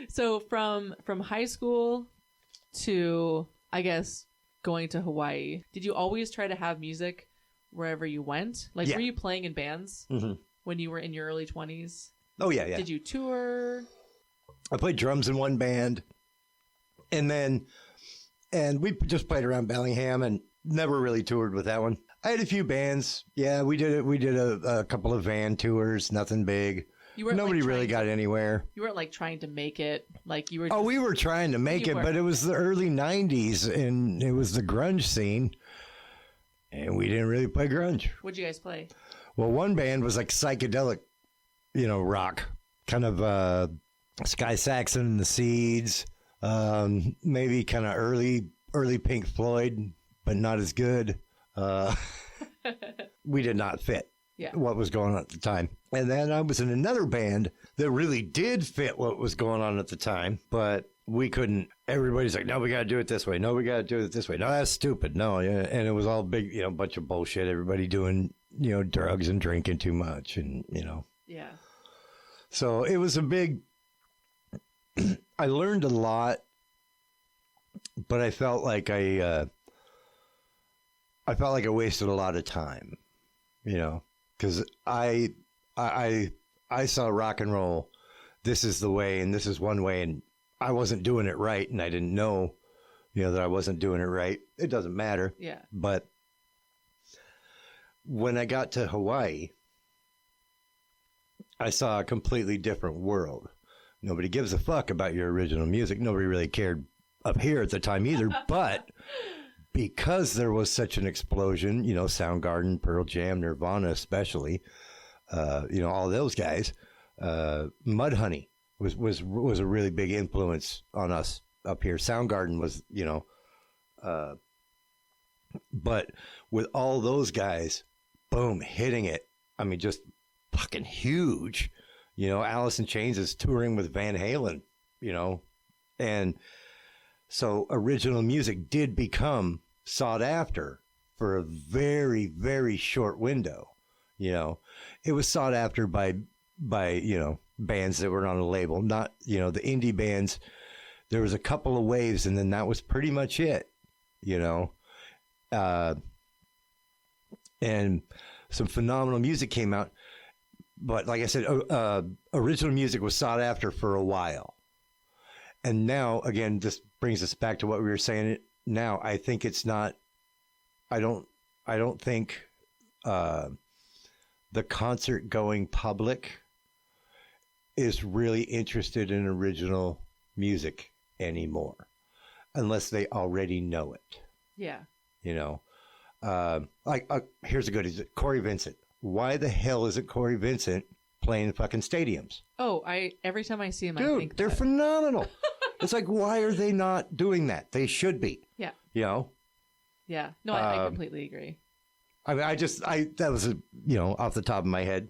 Speaker 1: So from high school to, I guess, going to Hawaii, did you always try to have music wherever you went? Were you playing in bands when you were in your early 20s?
Speaker 3: Oh, yeah.
Speaker 1: Did you tour?
Speaker 3: I played drums in one band. And we just played around Bellingham and never really toured with that one. I had a few bands. Yeah, we did it. We did a couple of van tours, nothing big. Nobody really got anywhere.
Speaker 1: You weren't trying to make it. You were.
Speaker 3: Oh, we were trying to make it, but it was the early 90s and it was the grunge scene. And we didn't really play grunge.
Speaker 1: What'd you guys play?
Speaker 3: Well, one band was like psychedelic, rock. Kind of Sky Saxon and the Seeds. Maybe kind of early Pink Floyd, but not as good. We did not fit what was going on at the time. And then I was in another band that really did fit what was going on at the time, but we couldn't. Everybody's like, no, we got to do it this way. No, we got to do it this way. No, that's stupid. No. And it was all big, bunch of bullshit. Everybody doing, drugs and drinking too much and,
Speaker 1: Yeah.
Speaker 3: So it was a big, I learned a lot, but I felt like I wasted a lot of time, because because I saw rock and roll. This is the way, and this is one way, and I wasn't doing it right, and I didn't know, that I wasn't doing it right. It doesn't matter.
Speaker 1: Yeah.
Speaker 3: But when I got to Hawaii, I saw a completely different world. Nobody gives a fuck about your original music. Nobody really cared up here at the time either. But because there was such an explosion, Soundgarden, Pearl Jam, Nirvana especially, all those guys, Mudhoney was a really big influence on us up here. Soundgarden was, but with all those guys, boom, hitting it. I mean, just fucking huge. Alice in Chains is touring with Van Halen, and so original music did become sought after for a very, very short window. It was sought after by bands that were on a label, not, the indie bands. There was a couple of waves, and then that was pretty much it, and some phenomenal music came out. But like I said, original music was sought after for a while. And now, again, this brings us back to what we were saying. Now, I think it's not, I don't think the concert going public is really interested in original music anymore, unless they already know it.
Speaker 1: Yeah.
Speaker 3: Here's a good example. Corey Vincent. Why the hell isn't Corey Vincent playing fucking stadiums?
Speaker 1: Oh, every time I see him,
Speaker 3: Dude,
Speaker 1: I think
Speaker 3: they're phenomenal. It's like, why are they not doing that? They should be.
Speaker 1: Yeah.
Speaker 3: Yeah.
Speaker 1: No, I completely agree.
Speaker 3: I mean, that was, off the top of my head,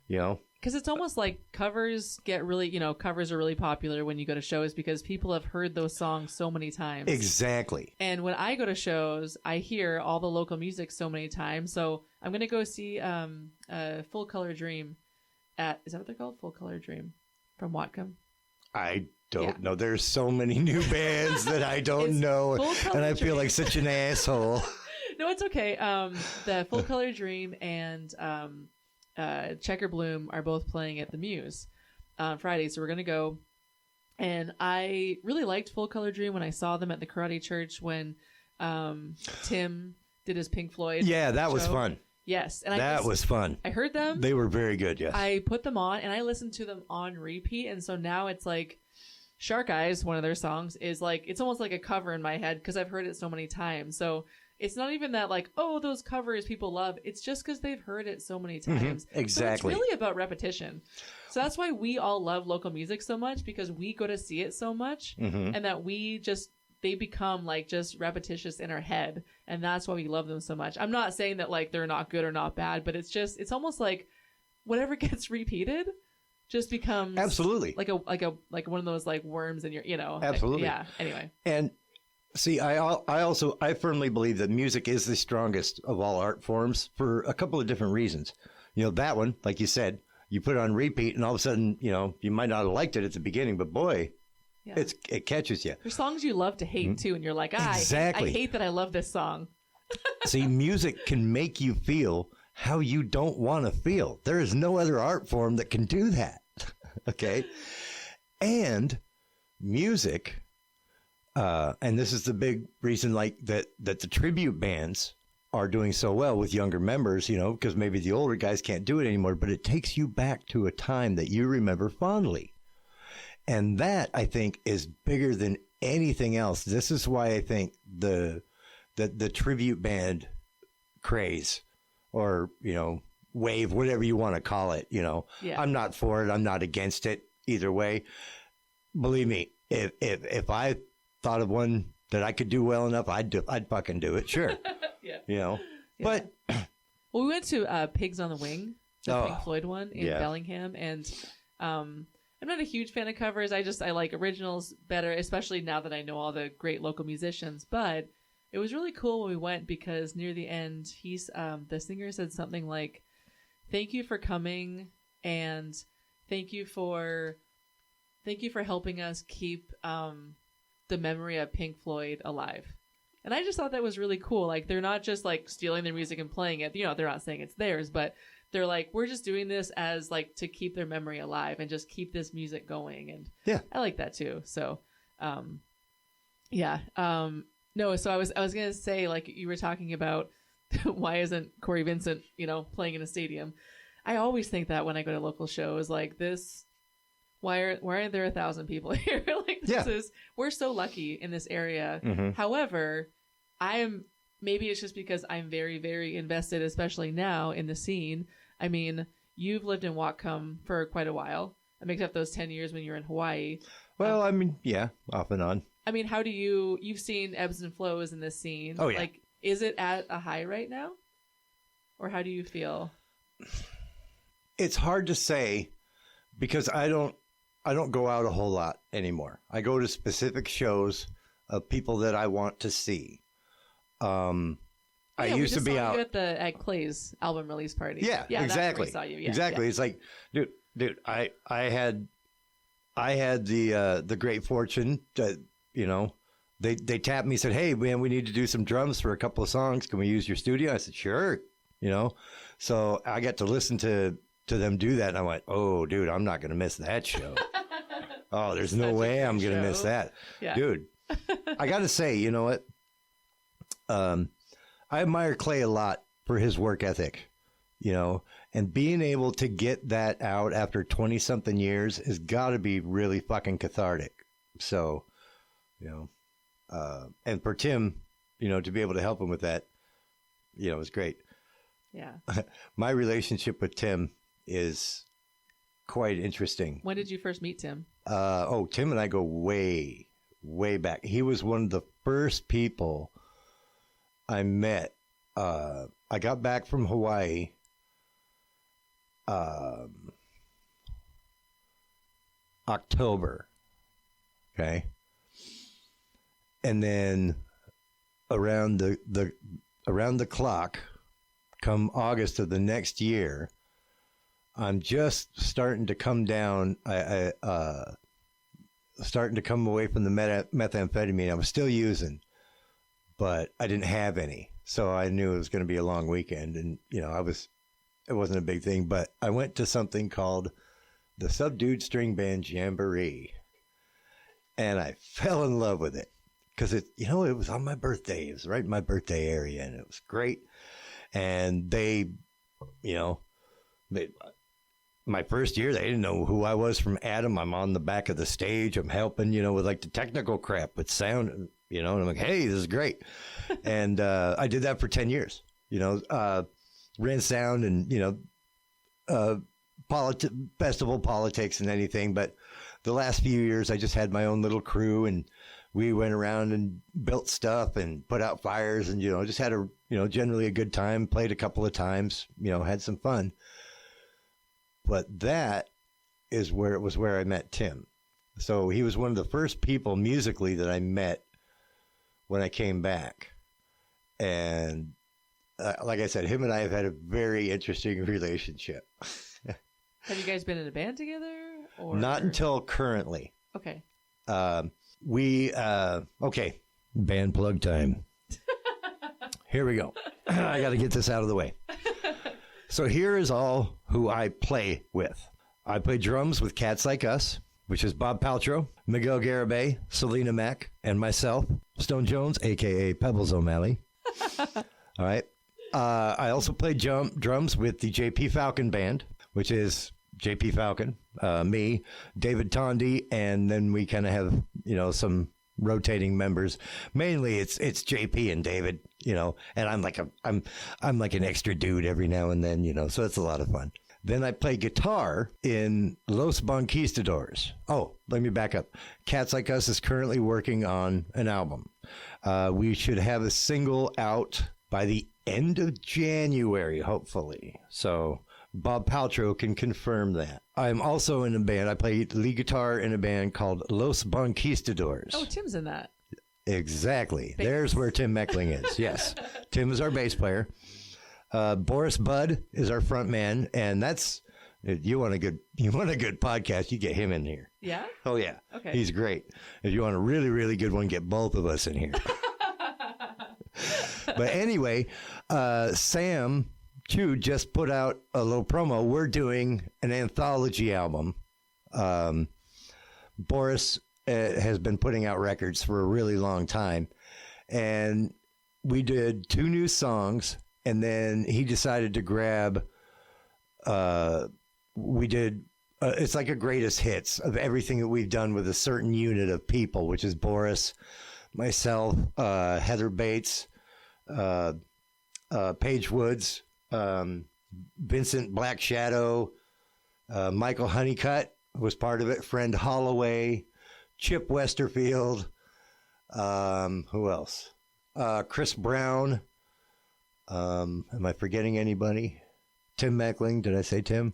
Speaker 1: Because it's almost like covers get really, covers are really popular when you go to shows because people have heard those songs so many times.
Speaker 3: Exactly.
Speaker 1: And when I go to shows, I hear all the local music so many times. So I'm going to go see Full Color Dream is that what they're called? Full Color Dream from Whatcom?
Speaker 3: I don't know. There's so many new bands that I don't know. And I feel like such an asshole.
Speaker 1: No, it's okay. The Full Color Dream and Checker Bloom are both playing at the Muse on Friday, so we're gonna go. And I really liked Full Color Dream when I saw them at the Karate Church when Tim did his Pink Floyd.
Speaker 3: Yeah, that
Speaker 1: show.
Speaker 3: Was fun.
Speaker 1: Yes, and
Speaker 3: that was fun.
Speaker 1: I heard them.
Speaker 3: They were very good. Yes,
Speaker 1: I put them on and I listened to them on repeat, and so now it's like Shark Eyes, one of their songs, is like it's almost like a cover in my head because I've heard it so many times. So. It's not even that like, oh, those covers people love. It's just because they've heard it so many times.
Speaker 3: Mm-hmm. Exactly.
Speaker 1: So it's really about repetition. So that's why we all love local music so much because we go to see it so much and that they become like just repetitious in our head. And that's why we love them so much. I'm not saying that like they're not good or not bad, but it's almost like whatever gets repeated just becomes
Speaker 3: absolutely
Speaker 1: like one of those like worms in your,
Speaker 3: absolutely.
Speaker 1: Yeah. Anyway.
Speaker 3: And see, I firmly believe that music is the strongest of all art forms for a couple of different reasons. That one, like you said, you put it on repeat and all of a sudden, you might not have liked it at the beginning, but boy, it catches you.
Speaker 1: There's songs you love to hate too, and you're like,
Speaker 3: exactly.
Speaker 1: I hate that I love this song.
Speaker 3: See, music can make you feel how you don't want to feel. There is no other art form that can do that. Okay? And music... and this is the big reason, like that the tribute bands are doing so well with younger members, because maybe the older guys can't do it anymore, but it takes you back to a time that you remember fondly. And that, I think, is bigger than anything else. This is why I think the tribute band craze or, wave, whatever you want to call it, I'm not for it. I'm not against it either way. Believe me, if I thought of one that I could do well enough, I'd fucking do it. Sure.
Speaker 1: Yeah.
Speaker 3: But
Speaker 1: well, we went to Pigs on the Wing, the Pink Floyd one in Bellingham, and I'm not a huge fan of covers. I like originals better, especially now that I know all the great local musicians. But it was really cool when we went because near the end, the singer said something like, "Thank you for coming, and thank you for helping us keep the memory of Pink Floyd alive." And I just thought that was really cool. Like, they're not just like stealing their music and playing it. They're not saying it's theirs, but they're like, we're just doing this as like to keep their memory alive and just keep this music going. And
Speaker 3: Yeah.
Speaker 1: I like that too. So, yeah. No, so I was going to say, like, you were talking about why isn't Corey Vincent, playing in a stadium? I always think that when I go to local shows like this, why aren't there 1,000 people here? Like, we're so lucky in this area.
Speaker 3: Mm-hmm.
Speaker 1: However, maybe it's just because I'm very, very invested, especially now in the scene. I mean, you've lived in Whatcom for quite a while. I mixed up those 10 years when you were in Hawaii.
Speaker 3: Well, I mean, yeah, off and on.
Speaker 1: I mean, how do you've seen ebbs and flows in this scene.
Speaker 3: Oh, yeah.
Speaker 1: Like, is it at a high right now? Or how do you feel?
Speaker 3: It's hard to say because I don't go out a whole lot anymore. I go to specific shows of people that I want to see. I used to be out
Speaker 1: at Clay's album release party.
Speaker 3: Yeah, exactly.
Speaker 1: That's where we saw you. Yeah,
Speaker 3: exactly.
Speaker 1: Yeah.
Speaker 3: It's like, dude, I had the great fortune that, they tapped me and said, hey, man, we need to do some drums for a couple of songs. Can we use your studio? I said, sure. So I got to listen to them do that. And I went, oh, dude, I'm not going to miss that show. Oh, there's no way I'm going to miss that.
Speaker 1: Yeah.
Speaker 3: Dude, I got to say, you know what? I admire Clay a lot for his work ethic, and being able to get that out after 20 something years has got to be really fucking cathartic. So, and for Tim, to be able to help him with that, is great.
Speaker 1: Yeah.
Speaker 3: My relationship with Tim is quite interesting.
Speaker 1: When did you first meet Tim?
Speaker 3: Tim and I go way, way back. He was one of the first people I met. I got back from Hawaii. October. Okay. And then around the clock, come August of the next year, I'm just starting to come down. I starting to come away from the methamphetamine. I was still using, but I didn't have any. So I knew it was going to be a long weekend, and it wasn't a big thing, but I went to something called the Subdued String Band Jamboree, and I fell in love with it because it was on my birthday. It was right in my birthday area, and it was great. And they, my first year, they didn't know who I was from Adam. I'm on the back of the stage. I'm helping, with like the technical crap, with sound, and I'm like, hey, this is great. And I did that for 10 years, ran sound and, festival politics and anything. But the last few years, I just had my own little crew, and we went around and built stuff and put out fires and, just had generally a good time, played a couple of times, had some fun. But that is where I met Tim. So he was one of the first people musically that I met when I came back. And like I said, him and I have had a very interesting relationship.
Speaker 1: Have you guys been in a band together? Or?
Speaker 3: Not until currently.
Speaker 1: Okay.
Speaker 3: Okay, band plug time. Here we go. I got to get this out of the way. So here is all who I play with. I play drums with Cats Like Us, which is Bob Paltrow, Miguel Garibay, Selena Mack, and myself, Stone Jones, a.k.a. Pebbles O'Malley. All right. I also play drums with the J.P. Falcon Band, which is J.P. Falcon, me, David Tondi, and then we kind of have, some rotating members. Mainly it's JP and David, and I'm like an extra dude every now and then, so it's a lot of fun. Then I play guitar in Los Bonquistadors. Oh, let me back up. Cats Like Us is currently working on an album. We should have a single out by the end of January, hopefully. So Bob Paltrow can confirm that. I'm also in a band. I play lead guitar in a band called Los Bonquistadors.
Speaker 1: Oh, Tim's in that.
Speaker 3: Exactly. Bass. There's where Tim Meckling is. Yes. Tim is our bass player. Boris Budd is our front man, and that's you want a good podcast, you get him in here.
Speaker 1: Yeah?
Speaker 3: Oh yeah.
Speaker 1: Okay.
Speaker 3: He's great. If you want a really, really good one, get both of us in here. But anyway, Sam Chew just put out a little promo. We're doing an anthology album. Boris has been putting out records for a really long time. And we did 2 new songs. And then he decided to grab, we did, it's like a greatest hits of everything that we've done with a certain unit of people, which is Boris, myself, Heather Bates, Paige Woods, Vincent Black Shadow, Michael Honeycutt was part of it, Friend Holloway, Chip Westerfield, who else? Chris Brown. Am I forgetting anybody? Tim Meckling. Did I say Tim?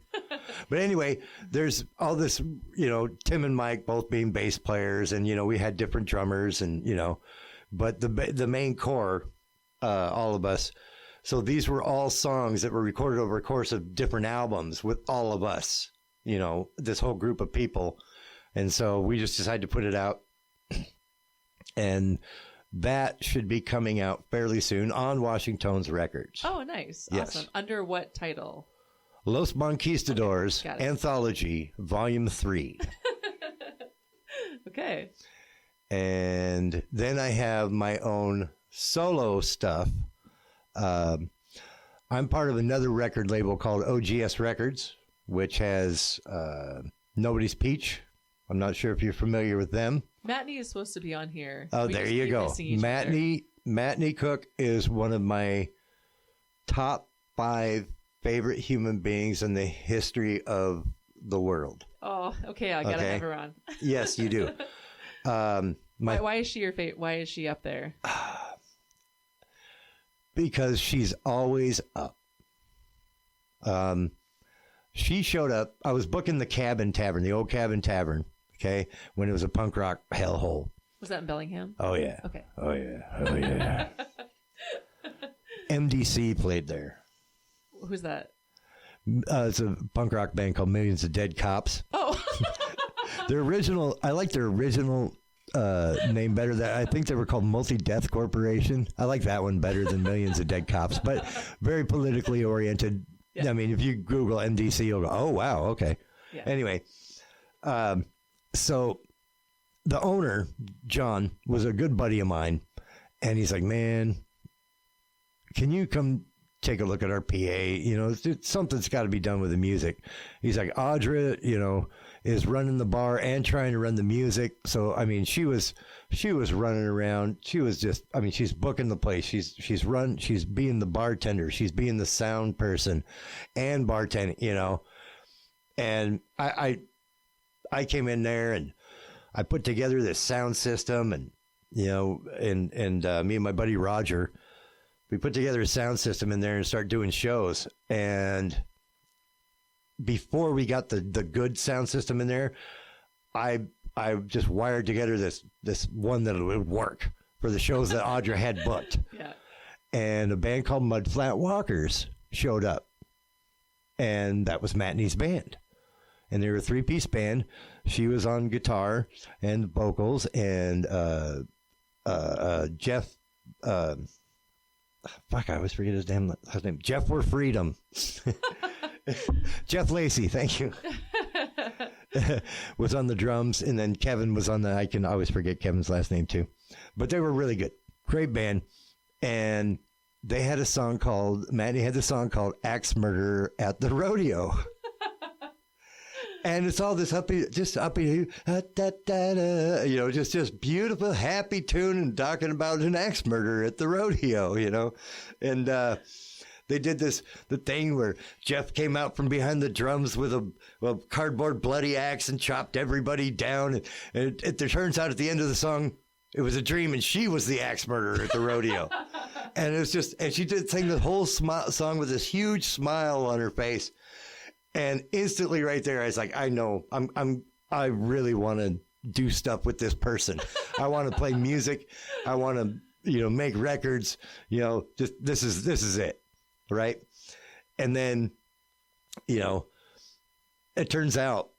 Speaker 3: But anyway, there's all this, Tim and Mike both being bass players, and, we had different drummers, and, but the main core, all of us. So these were all songs that were recorded over a course of different albums with all of us, this whole group of people. And so we just decided to put it out. And that should be coming out fairly soon on Washington's Records.
Speaker 1: Oh, nice.
Speaker 3: Yes.
Speaker 1: Awesome. Under what title?
Speaker 3: Los Bonquistadors
Speaker 1: Okay,
Speaker 3: Anthology, Volume 3.
Speaker 1: Okay.
Speaker 3: And then I have my own solo stuff. I'm part of another record label called OGS Records, which has Nobody's Peach. I'm not sure if you're familiar with them.
Speaker 1: Matney is supposed to be on here.
Speaker 3: Oh,
Speaker 1: We
Speaker 3: there
Speaker 1: just
Speaker 3: you
Speaker 1: keep
Speaker 3: go.
Speaker 1: missing each other.
Speaker 3: Matney Cook is one of my top 5 favorite human beings in the history of the world.
Speaker 1: Oh, okay. I gotta have her on.
Speaker 3: Yes, you do.
Speaker 1: Why is she your favorite? Why is she up there?
Speaker 3: Because she's always up. She showed up. I was booking the Cabin Tavern, the old Cabin Tavern, okay, when it was a punk rock hellhole.
Speaker 1: Was that in Bellingham?
Speaker 3: Oh, yeah.
Speaker 1: Okay.
Speaker 3: Oh, yeah. Oh, yeah. MDC played there.
Speaker 1: Who's that?
Speaker 3: It's a punk rock band called Millions of Dead Cops.
Speaker 1: Oh.
Speaker 3: I like their original name better. That I think they were called Multi-Death Corporation. I like that one better than Millions of Dead Cops, but very politically oriented. Yeah. I mean, if you Google MDC, you'll go, oh, wow, okay. Yeah. Anyway, so the owner, John, was a good buddy of mine, and he's like, man, can you come take a look at our PA? Something's got to be done with the music. He's like, Audra, is running the bar and trying to run the music. So, I mean, she was running around. She was just, I mean, she's booking the place. She's being the bartender. She's being the sound person and bartending, and I came in there and I put together this sound system and, me and my buddy Roger, we put together a sound system in there and started doing shows. And before we got the good sound system in there, I just wired together this one that would work for the shows that Audra had booked.
Speaker 1: Yeah.
Speaker 3: And a band called Mud Flat Walkers showed up. And that was Matney's band. And they were a 3-piece band. She was on guitar and vocals, and Jeff, I always forget his damn last name. Jeff Were Freedom. Jeff Lacey, thank you. Was on the drums, and then Kevin was on I can always forget Kevin's last name too. But they were really good. Great band. And they had a song called, Matney had the song called Axe Murder at the Rodeo. And it's all this uppy, just beautiful, happy tune and talking about an axe murder at the rodeo, And they did the thing where Jeff came out from behind the drums with a cardboard bloody axe and chopped everybody down. And it turns out at the end of the song, it was a dream and she was the axe murderer at the rodeo. And it was just, and she did sing the whole song with this huge smile on her face. And instantly right there, I was like, I know, I really want to do stuff with this person. I want to play music. I want to, make records, just, this is it. Right. And then, it turns out,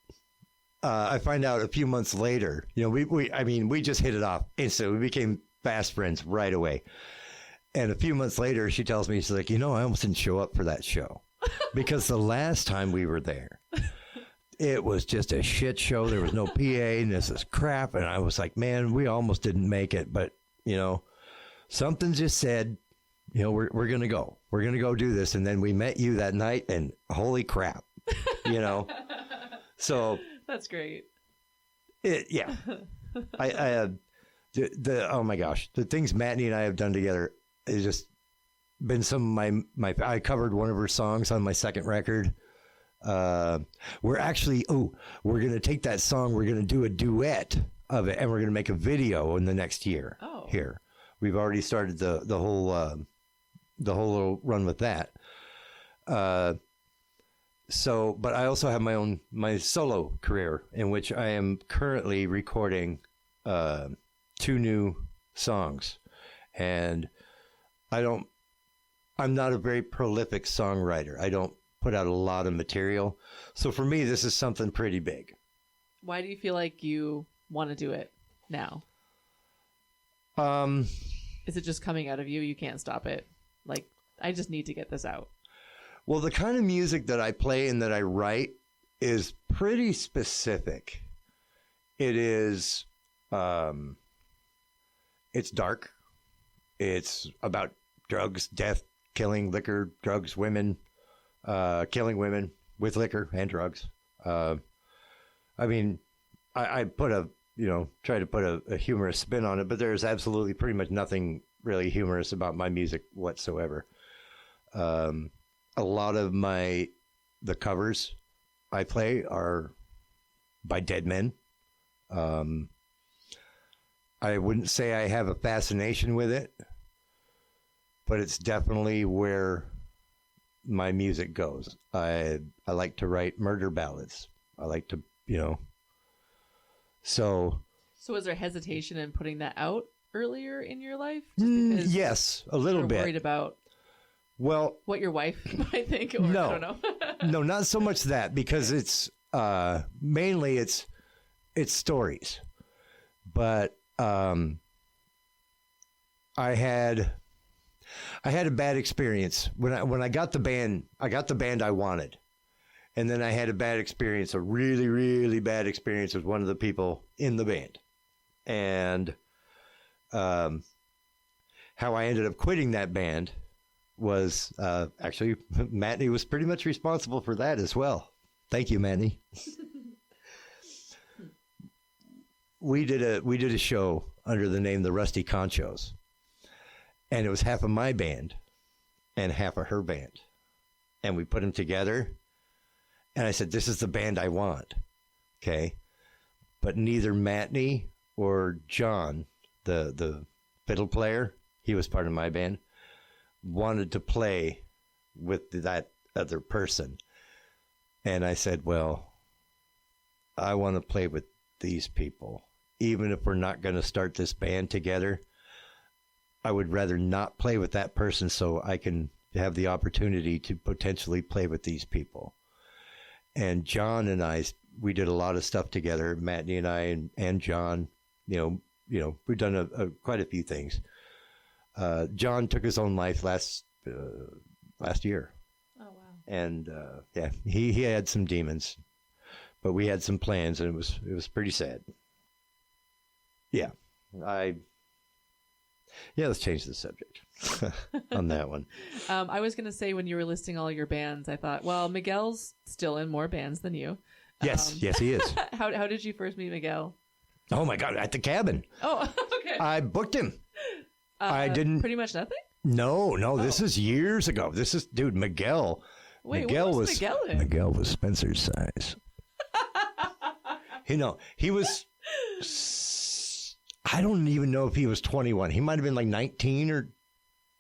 Speaker 3: I find out a few months later, we just hit it off instantly. We became fast friends right away. And a few months later, she tells me, she's like, I almost didn't show up for that show because the last time we were there, it was just a shit show. There was no PA and this is crap. And I was like, man, we almost didn't make it. But, something just said, we're going to go. We're going to go do this. And then we met you that night and holy crap, So.
Speaker 1: That's great.
Speaker 3: Yeah. Oh my gosh, the things Matney and I have done together has just been some of my I covered one of her songs on my second record. We're actually, we're going to take that song. We're going to do a duet of it and we're going to make a video in the next year here. We've already started the whole little run with that. But I also have my solo career in which I am currently recording, 2 new songs, and I'm not a very prolific songwriter. I don't put out a lot of material. So for me, this is something pretty big.
Speaker 1: Why do you feel like you want to do it now? Is it just coming out of you? You can't stop it. Like, I just need to get this out.
Speaker 3: Well, the kind of music that I play and that I write is pretty specific. It is, it's dark. It's about drugs, death, killing, liquor, drugs, women, killing women with liquor and drugs. I put try to put a humorous spin on it, but there's absolutely pretty much nothing really humorous about my music whatsoever. A lot of the covers I play are by dead men. I wouldn't say I have a fascination with it, but it's definitely where my music goes. I like to write murder ballads. I like to, So
Speaker 1: was there hesitation in putting that out earlier in your life?
Speaker 3: Yes, a little bit.
Speaker 1: Worried about what your wife might think, or
Speaker 3: no,
Speaker 1: I don't know.
Speaker 3: No, not so much that, because it's mainly it's stories. But I had a bad experience when I got the band. I got the band I wanted, and then I had a bad experience, a really, really bad experience with one of the people in the band, and how I ended up quitting that band was actually Matney was pretty much responsible for that as well. Thank you, Matney. We did a show under the name The Rusty Conchos, and it was half of my band and half of her band, and we put them together, and I said, this is the band I want, okay? But neither Matney or John, the fiddle player, he was part of my band, wanted to play with that other person. And I said, well, I want to play with these people. Even if we're not going to start this band together, I would rather not play with that person so I can have the opportunity to potentially play with these people. And John and I, we did a lot of stuff together, Matney and I and John, we've done quite a few things. John took his own life last year.
Speaker 1: Oh, wow.
Speaker 3: And he had some demons, but we had some plans, and it was pretty sad. Yeah, let's change the subject on that one.
Speaker 1: I was going to say, when you were listing all your bands, I thought, well, Miguel's still in more bands than you.
Speaker 3: Yes, he is.
Speaker 1: How did you first meet Miguel?
Speaker 3: Oh my God, at the cabin.
Speaker 1: Oh, okay.
Speaker 3: I booked him. I didn't.
Speaker 1: Pretty much nothing?
Speaker 3: No, this is years ago. This is, dude, Miguel.
Speaker 1: Wait,
Speaker 3: Miguel
Speaker 1: what was Miguel in?
Speaker 3: Miguel was Spencer's size. He was, I don't even know if he was 21. He might have been like 19 or.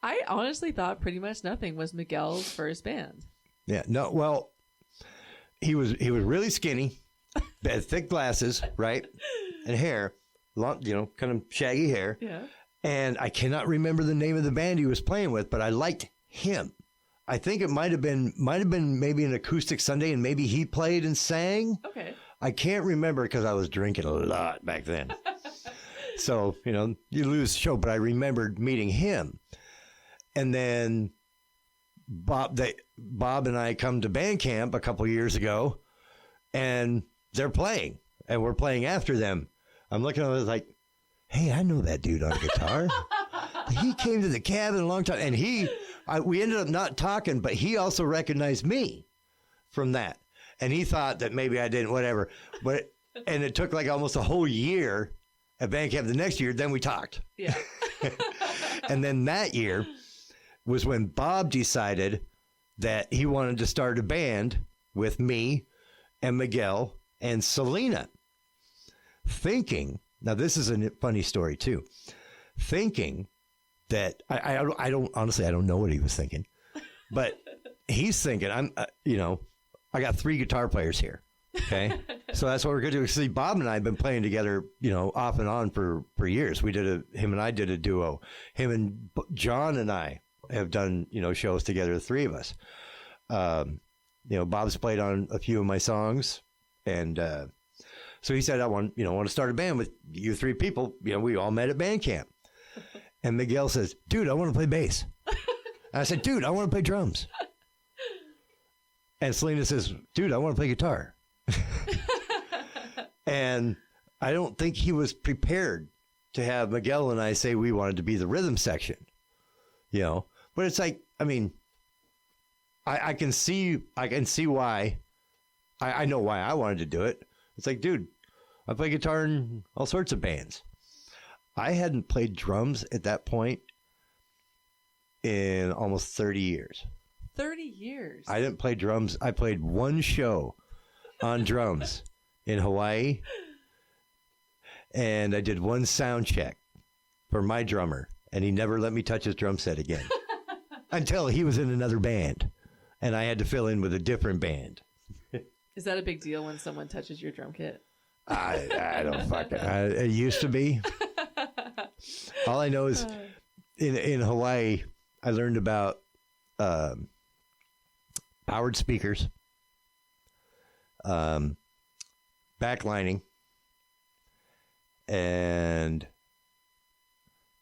Speaker 1: I honestly thought Pretty Much Nothing was Miguel's first band.
Speaker 3: Yeah, no, well, he was really skinny, had thick glasses, right? And hair, long, kind of shaggy hair.
Speaker 1: Yeah.
Speaker 3: And I cannot remember the name of the band he was playing with, but I liked him. I think it might have been maybe an acoustic Sunday, and maybe he played and sang.
Speaker 1: Okay.
Speaker 3: I can't remember because I was drinking a lot back then. So, you lose the show, but I remembered meeting him. And then Bob and I come to band camp a couple years ago, and they're playing, and we're playing after them. I'm looking at it like, hey, I know that dude on guitar. He came to the cabin a long time, and we ended up not talking, but he also recognized me from that. And he thought that maybe I didn't, whatever. And it took like almost a whole year at band camp. The next year, then we talked.
Speaker 1: Yeah.
Speaker 3: And then that year was when Bob decided that he wanted to start a band with me and Miguel and Selena. Thinking, now this is a funny story too, thinking that, I don't know what he was thinking, but he's thinking, I got 3 guitar players here. Okay. So that's what we're going to do. See, Bob and I have been playing together, off and on for years. Him and I did a duo. Him and John and I have done, shows together, the 3 of us. Bob's played on a few of my songs. And so he said, I want to start a band with you 3 people. We all met at band camp. And Miguel says, dude, I want to play bass. And I said, dude, I want to play drums. And Selena says, dude, I want to play guitar. And I don't think he was prepared to have Miguel and I say we wanted to be the rhythm section, but it's like, I can see why. I know why I wanted to do it. It's like, dude, I play guitar in all sorts of bands. I hadn't played drums at that point in almost 30 years.
Speaker 1: 30 years.
Speaker 3: I didn't play drums. I played 1 show on drums in Hawaii, and I did 1 sound check for my drummer, and he never let me touch his drum set again until he was in another band, and I had to fill in with a different band.
Speaker 1: Is that a big deal when someone touches your drum kit?
Speaker 3: I don't fucking. It used to be. All I know is in Hawaii, I learned about powered speakers, backlining, and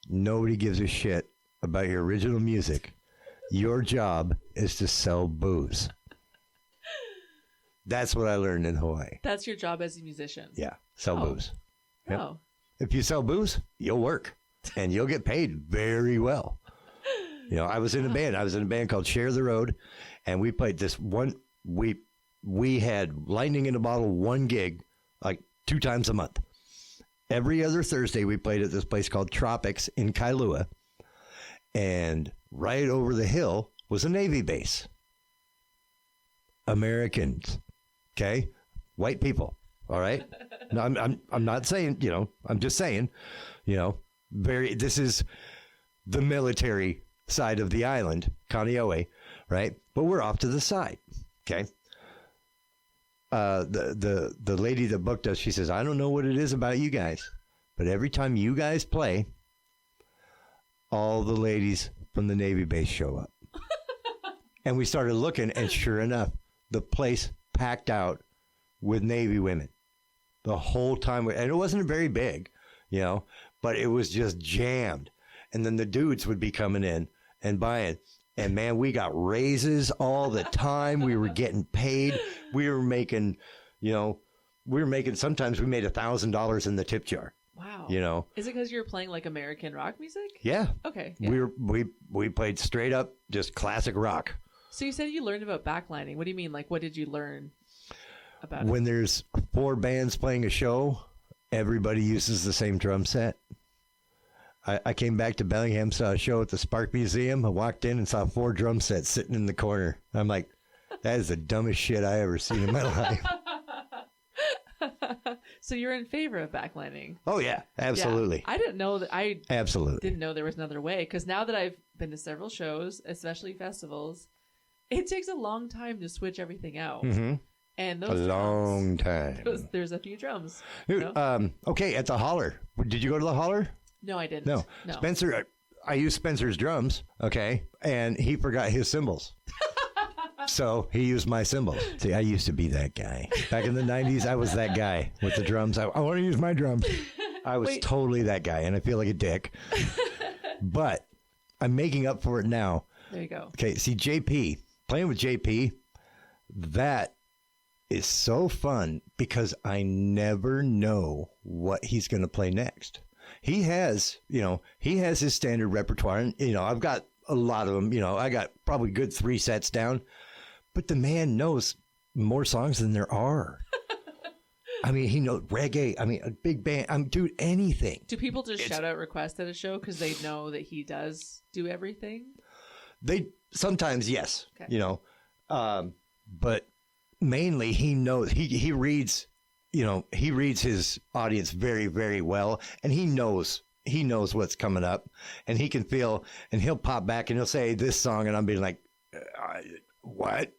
Speaker 3: nobody gives a shit about your original music. Your job is to sell booze. That's what I learned in Hawaii.
Speaker 1: That's your job as a musician?
Speaker 3: Yeah, sell booze. Yep.
Speaker 1: Oh.
Speaker 3: If you sell booze, you'll work, and you'll get paid very well. I was in a band. I was in a band called Share the Road, and we played this one. We had Lightning in a Bottle 1 gig, like 2 times a month. Every other Thursday, we played at this place called Tropics in Kailua, and right over the hill was a Navy base. Americans, okay, white people. All right. No, I'm not saying. I'm just saying. This is the military side of the island, Kaneohe, right? But we're off to the side, okay? The lady that booked us, she says, I don't know what it is about you guys, but every time you guys play, all the ladies from the Navy base show up. And we started looking, and sure enough, the place packed out with Navy women the whole time. And it wasn't very big, but it was just jammed. And then the dudes would be coming in and buying. And man, we got raises all the time. We were getting paid. We were making, sometimes we made $1,000 in the tip jar.
Speaker 1: Wow. Is it because you were playing like American rock music?
Speaker 3: Yeah.
Speaker 1: Okay. Yeah.
Speaker 3: We played straight up just classic rock.
Speaker 1: So you said you learned about backlining. What do you mean? Like, what did you learn about
Speaker 3: When there's 4 bands playing a show, everybody uses the same drum set. I came back to Bellingham, saw a show at the Spark Museum. I walked in and saw 4 drum sets sitting in the corner. I'm like, that is the dumbest shit I ever seen in my life.
Speaker 1: So you're in favor of backlining?
Speaker 3: Oh, yeah, absolutely.
Speaker 1: Yeah, I didn't know that.
Speaker 3: Absolutely
Speaker 1: didn't know there was another way, because now that I've been to several shows, especially festivals, it takes a long time to switch everything out.
Speaker 3: Mm-hmm.
Speaker 1: And those
Speaker 3: a long time.
Speaker 1: There's a few drums.
Speaker 3: Dude, okay, at the Holler. Did you go to the Holler?
Speaker 1: No, I didn't.
Speaker 3: No. Spencer, I used Spencer's drums, okay, and he forgot his cymbals. So he used my cymbals. See, I used to be that guy. Back in the 90s, I was that guy with the drums. I want to use my drums. I was totally that guy, and I feel like a dick. But I'm making up for it now.
Speaker 1: There you go.
Speaker 3: Okay, see, JP, playing with JP, that is so fun because I never know what he's going to play next. He has his standard repertoire, and, I've got a lot of them. I got probably good 3 sets down, but the man knows more songs than there are. I mean, he knows reggae. I mean, a big band. Dude, anything.
Speaker 1: Do people just shout out requests at a show because they know that he does do everything?
Speaker 3: They sometimes, yes.
Speaker 1: Okay.
Speaker 3: But mainly he knows. He reads. He reads his audience very, very well, and he knows what's coming up, and he can feel. And he'll pop back and he'll say this song, and I'm being like, what?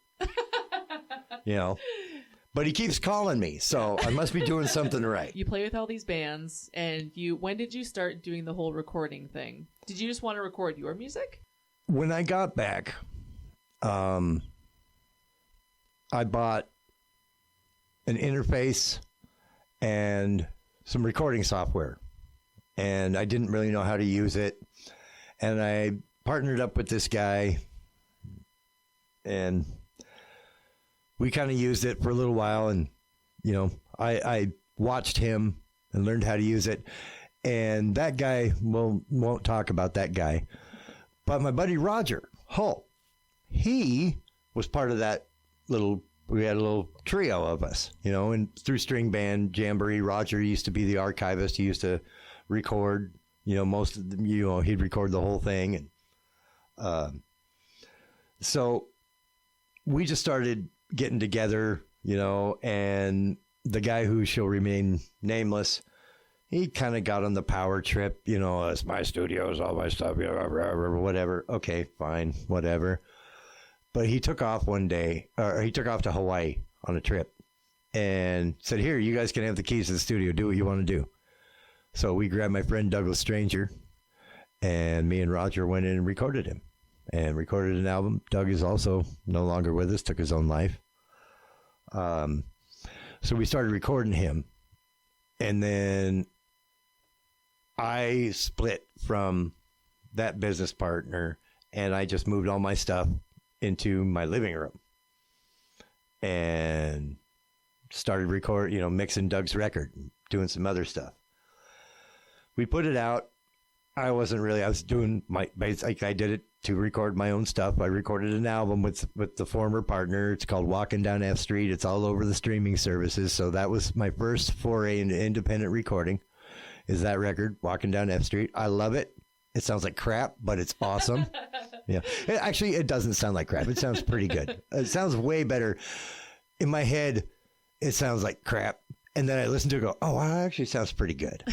Speaker 3: But he keeps calling me, so I must be doing something right.
Speaker 1: You play with all these bands, and when did you start doing the whole recording thing? Did you just want to record your music?
Speaker 3: When I got back, I bought an interface and some recording software, and I didn't really know how to use it. And I partnered up with this guy, and we kind of used it for a little while, and I watched him and learned how to use it. And that guy, won't talk about that guy, but my buddy Roger Hull, he was part of that we had a little trio of us, and through String Band Jamboree. Roger used to be the archivist. He used to record, most of the, he'd record the whole thing, and so we just started getting together, and the guy who shall remain nameless, he kind of got on the power trip, it's my studio, it's all my stuff, whatever. Okay, fine, whatever. But he took off one day, or he took off to Hawaii on a trip and said, here, you guys can have the keys to the studio, do what you want to do. So we grabbed my friend Douglas Stranger, and me and Roger went in and recorded him and recorded an album. Doug is also no longer with us, took his own life. So we started recording him, and then I split from that business partner, and I just moved all my stuff into my living room and started mixing Doug's record, doing some other stuff. We put it out. I was doing I did it to record my own stuff. I recorded an album with the former partner. It's called Walking Down F Street. It's all over the streaming services. So that was my first foray into independent recording, is that record, Walking Down F Street. I love it. It sounds like crap, but it's awesome. Yeah. It doesn't sound like crap. It sounds pretty good. It sounds way better. In my head, it sounds like crap. And then I listen to it and go, oh, it actually sounds pretty good.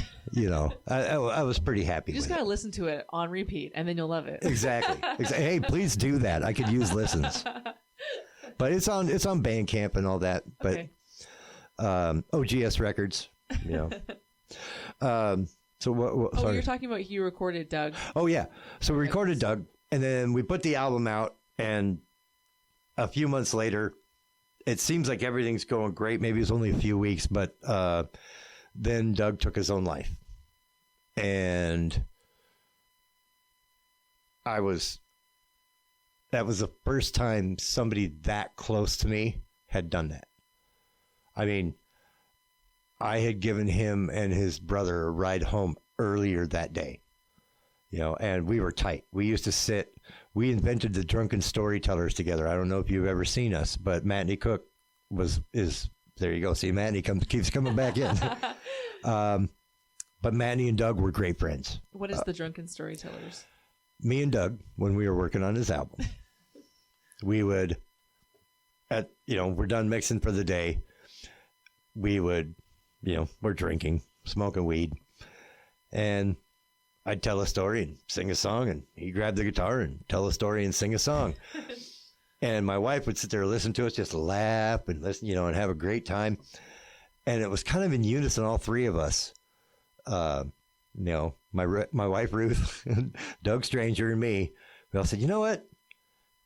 Speaker 3: I was pretty happy.
Speaker 1: You just got to listen to it on repeat, and then you'll love it.
Speaker 3: Exactly. Hey, please do that. I could use listens. But it's on Bandcamp and all that. But
Speaker 1: okay.
Speaker 3: OGS Records, So what sorry.
Speaker 1: You're talking about you recorded Doug.
Speaker 3: Oh, yeah. So we recorded Doug, and then we put the album out, and a few months later, it seems like everything's going great. Maybe it's only a few weeks, but then Doug took his own life. And that was the first time somebody that close to me had done that. I mean, I had given him and his brother a ride home earlier that day, and we were tight. We used to we invented the Drunken Storytellers together. I don't know if you've ever seen us, but Matney Cook is there you go. See, Matney keeps coming back in. But Matney and Doug were great friends.
Speaker 1: What is the Drunken Storytellers?
Speaker 3: Me and Doug, when we were working on his album, we would, we're done mixing for the day. We would, we're drinking, smoking weed, and I'd tell a story and sing a song, and he'd grab the guitar and tell a story and sing a song. And my wife would sit there and listen to us, just laugh and listen, and have a great time. And it was kind of in unison, all three of us. My wife Ruth, Doug Stranger, and me. We all said, you know what?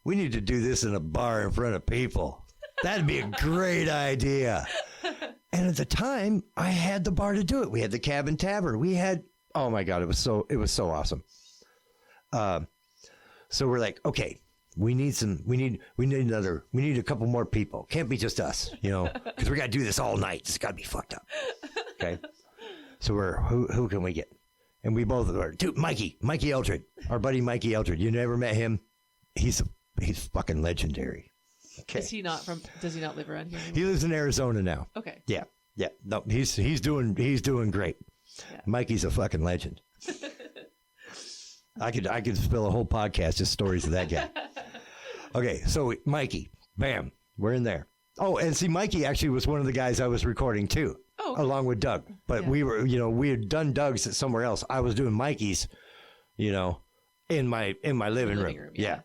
Speaker 3: We need to do this in a bar in front of people. That'd be a great idea. And at the time, I had the bar to do it. We had the Cabin Tavern. We had, oh my God, it was so awesome. So we're like, okay, we need a couple more people. Can't be just us, because we got to do this all night. It's got to be fucked up. Okay. So who can we get? And we both are, dude, Mikey Eldred, our buddy Mikey Eldred. You never met him? He's fucking legendary. Okay.
Speaker 1: Does he not live around here anymore?
Speaker 3: He lives in Arizona now.
Speaker 1: Okay.
Speaker 3: Yeah. No, he's doing great. Yeah. Mikey's a fucking legend. I could fill a whole podcast just stories of that guy. Okay, so Mikey, bam, we're in there. Oh, and see, Mikey actually was one of the guys I was recording too. Oh, along with Doug. But we were, we had done Doug's at somewhere else. I was doing Mikey's, in my living room. Yeah.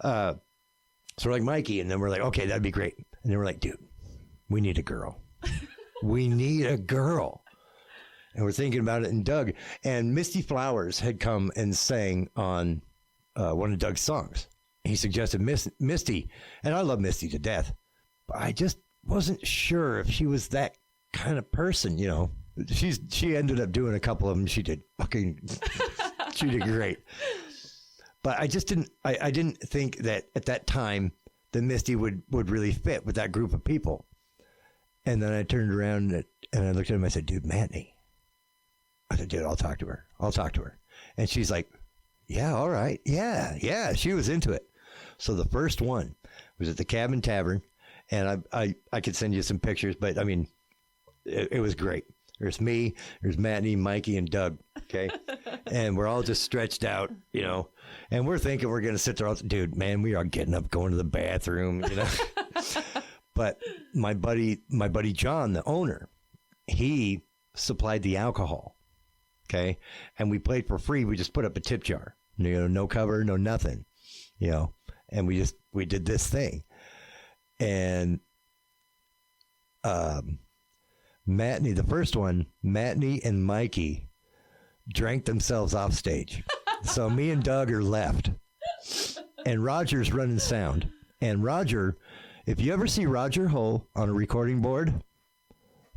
Speaker 3: So we're like, Mikey, and then we're like, okay, that'd be great. And then we're like, dude, we need a girl. We need a girl. And we're thinking about it, and Doug and Misty Flowers had come and sang on one of Doug's songs. He suggested Misty, and I love Misty to death, but I just wasn't sure if she was that kind of person, She ended up doing a couple of them. She did great. But I just didn't. I didn't think that at that time that Misty would really fit with that group of people. And then I turned around and I looked at him. I said, "Dude, Matney." I said, "Dude, I'll talk to her." And she's like, "Yeah, all right, yeah." She was into it. So the first one was at the Cabin Tavern, and I could send you some pictures, but I mean, it was great. There's me, there's Matney, Mikey, and Doug. Okay, and we're all just stretched out, and we're thinking we're gonna sit there. Dude, man, we are getting up, going to the bathroom, But my buddy John, the owner, he supplied the alcohol. Okay, and we played for free. We just put up a tip jar, no cover, no nothing, and we did this thing, and Matney, the first one, Matney and Mikey drank themselves off stage. So me and Doug are left, and Roger's running sound. And Roger, if you ever see Roger Hull on a recording board,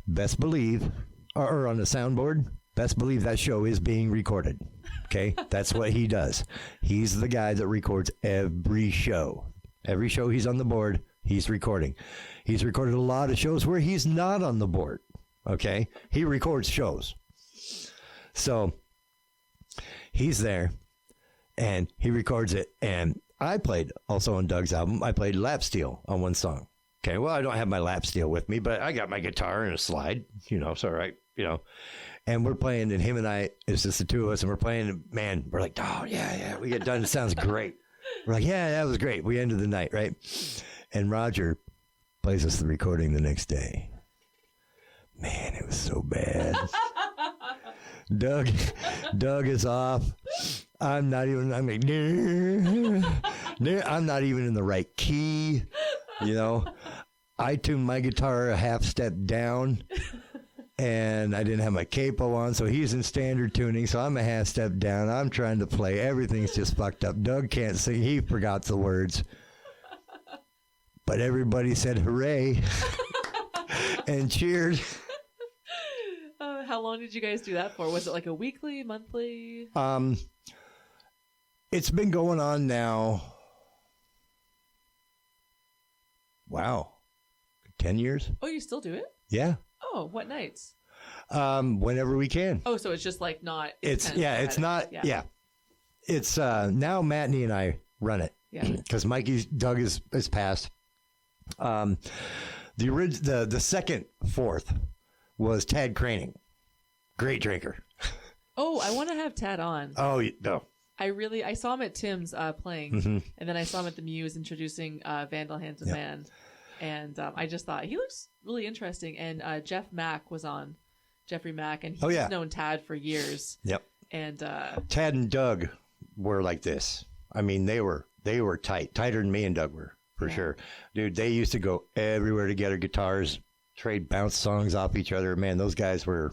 Speaker 3: best believe, or on a soundboard, best believe that show is being recorded. Okay, that's what he does. He's the guy that records every show. Every show he's on the board, he's recording. He's recorded a lot of shows where he's not on the board. Okay, he records shows. So he's there and he records it. And I played also on Doug's album. I played lap steel on one song. Okay, well, I don't have my lap steel with me, but I got my guitar and a slide. It's all right. And we're playing, and him and I, it's just the two of us, and we're playing, and man, we're like, oh, yeah, we get done. It sounds great. We're like, yeah, that was great. We ended the night, right? And Roger plays us the recording the next day. Man, it was so bad. Doug is off. I'm not even in the right key. I tuned my guitar a half step down, and I didn't have my capo on, so he's in standard tuning, so I'm a half step down. I'm trying to play. Everything's just fucked up. Doug can't sing. He forgot the words. But everybody said hooray and cheered.
Speaker 1: How long did you guys do that for? Was it like a weekly, monthly?
Speaker 3: It's been going on now. Wow. 10 years?
Speaker 1: Oh, you still do it?
Speaker 3: Yeah.
Speaker 1: Oh, what nights?
Speaker 3: Whenever we can.
Speaker 1: Oh, so it's just like not.
Speaker 3: It's not. Yeah. It's now Matney and I run it.
Speaker 1: Yeah.
Speaker 3: Because Doug is passed. The second fourth was Tad Craning. Great drinker.
Speaker 1: Oh, I want to have Tad on.
Speaker 3: Oh, no.
Speaker 1: I saw him at Tim's playing, and then I saw him at the Muse introducing Vandal Hands of Man. And I just thought he looks really interesting. And Jeffrey Mack was on, and he's known Tad for years. Yep. And
Speaker 3: Tad and Doug were like this. I mean, they were tight, tighter than me and Doug were for sure. Dude, they used to go everywhere together, guitars, trade bounce songs off each other. Man, those guys were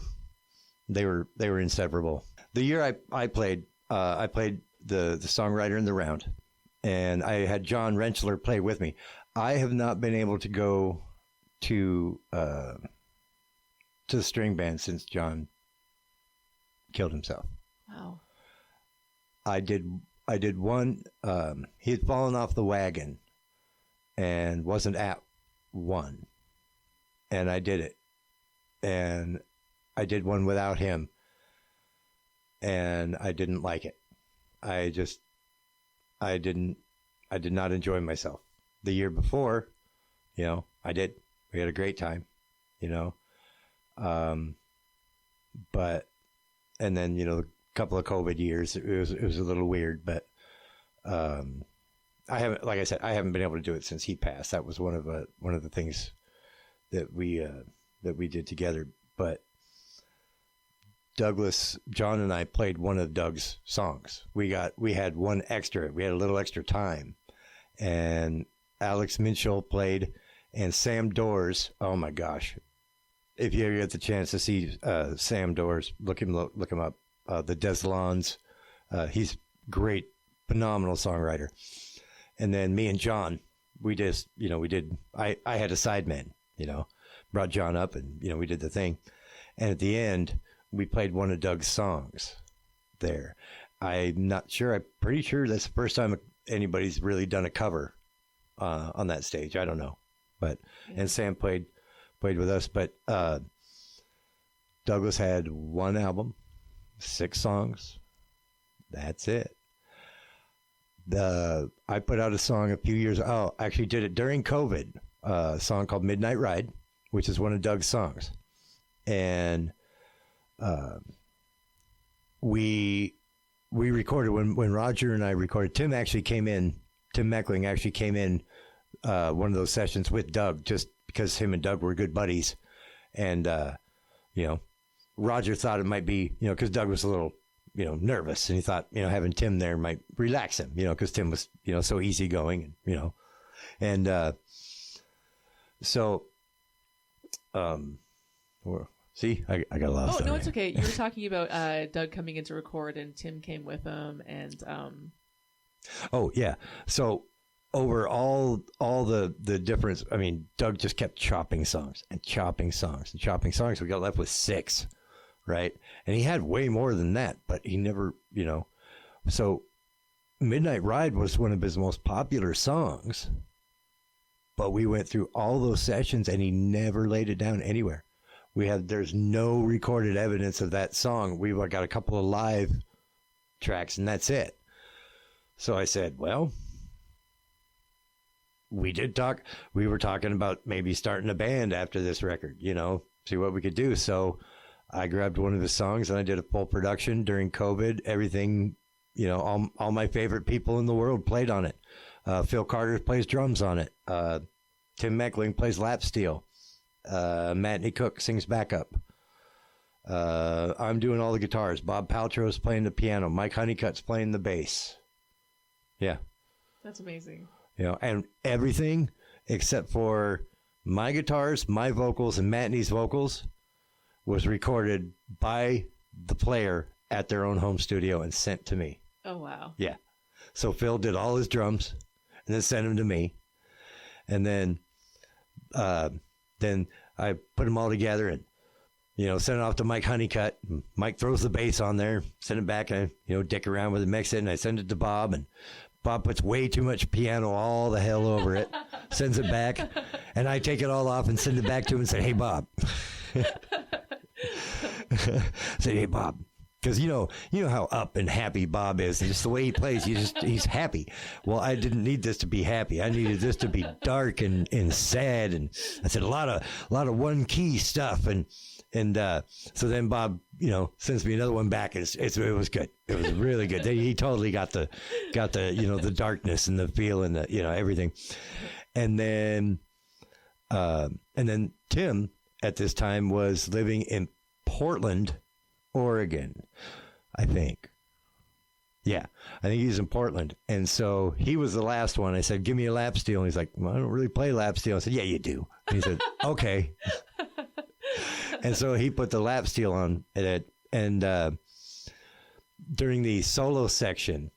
Speaker 3: inseparable. The year I played the songwriter in the round, and I had John Rentschler play with me. I have not been able to go to the string band since John killed himself.
Speaker 1: Wow.
Speaker 3: I did I did one. He had fallen off the wagon and wasn't at one, and I did it, and I did one without him, and I didn't like it. I did not enjoy myself. The year before, I did. We had a great time, but, and then, a couple of COVID years, it was a little weird, but, I haven't, like I said, I haven't been able to do it since he passed. That was one of the things that we did together. But John and I played one of Doug's songs. We had one extra. We had a little extra time, and Alex Minchell played, and Sam Doors. Oh my gosh! If you ever get the chance to see Sam Doors, look him up. The Deslons. He's great, phenomenal songwriter. And then me and John, we just, I had a sideman, brought John up, and, we did the thing. And at the end, we played one of Doug's songs there. I'm not sure. I'm pretty sure that's the first time anybody's really done a cover on that stage. I don't know. But, and Sam played with us. But Douglas had one album, 6 songs. That's it. I put out a song a few years. I actually did it during COVID. A song called "Midnight Ride," which is one of Doug's songs, and we recorded when Roger and I recorded. Tim Meckling actually came in one of those sessions with Doug, just because him and Doug were good buddies, and Roger thought it might be because Doug was a little nervous, and he thought, having Tim there might relax him, because Tim was, so easygoing, and so, see, I got lost.
Speaker 1: Oh, no, it's okay. You were talking about Doug coming in to record, and Tim came with him, and
Speaker 3: oh yeah, so over all the difference, I mean, Doug just kept chopping songs and chopping songs and chopping songs. We got left with 6. Right. And he had way more than that, but he never, so Midnight Ride was one of his most popular songs, but we went through all those sessions and he never laid it down anywhere. There's no recorded evidence of that song. We've got a couple of live tracks and that's it. So I said, well, we were talking about maybe starting a band after this record, see what we could do. So I grabbed one of his songs and I did a full production during COVID. Everything, all my favorite people in the world played on it. Phil Carter plays drums on it. Tim Meckling plays lap steel. Matney Cook sings backup. I'm doing all the guitars. Bob Paltrow's playing the piano. Mike Honeycutt's playing the bass. Yeah.
Speaker 1: That's amazing.
Speaker 3: And everything except for my guitars, my vocals, and Matney's vocals was recorded by the player at their own home studio and sent to me.
Speaker 1: Oh, wow.
Speaker 3: Yeah. So Phil did all his drums and then sent them to me. And then I put them all together and, sent it off to Mike Honeycutt. Mike throws the bass on there, send it back, and, dick around with it, mix it, and I send it to Bob. And Bob puts way too much piano all the hell over it, sends it back, and I take it all off and send it back to him and say, hey, Bob. Say, hey, Bob, because you know how up and happy Bob is, and just the way he plays, he's happy. Well, I didn't need this to be happy. I needed this to be dark and sad, and I said a lot of one key stuff, and so then Bob sends me another one back, and it was good. It was really good. He totally got the the darkness and the feel and the everything, and then Tim at this time was living in Portland, Oregon, I think. Yeah, I think he's in Portland. And so he was the last one. I said, give me a lap steel. And he's like, well, I don't really play lap steel. I said, yeah, you do. And he said, okay. And so he put the lap steel on it. And during the solo section,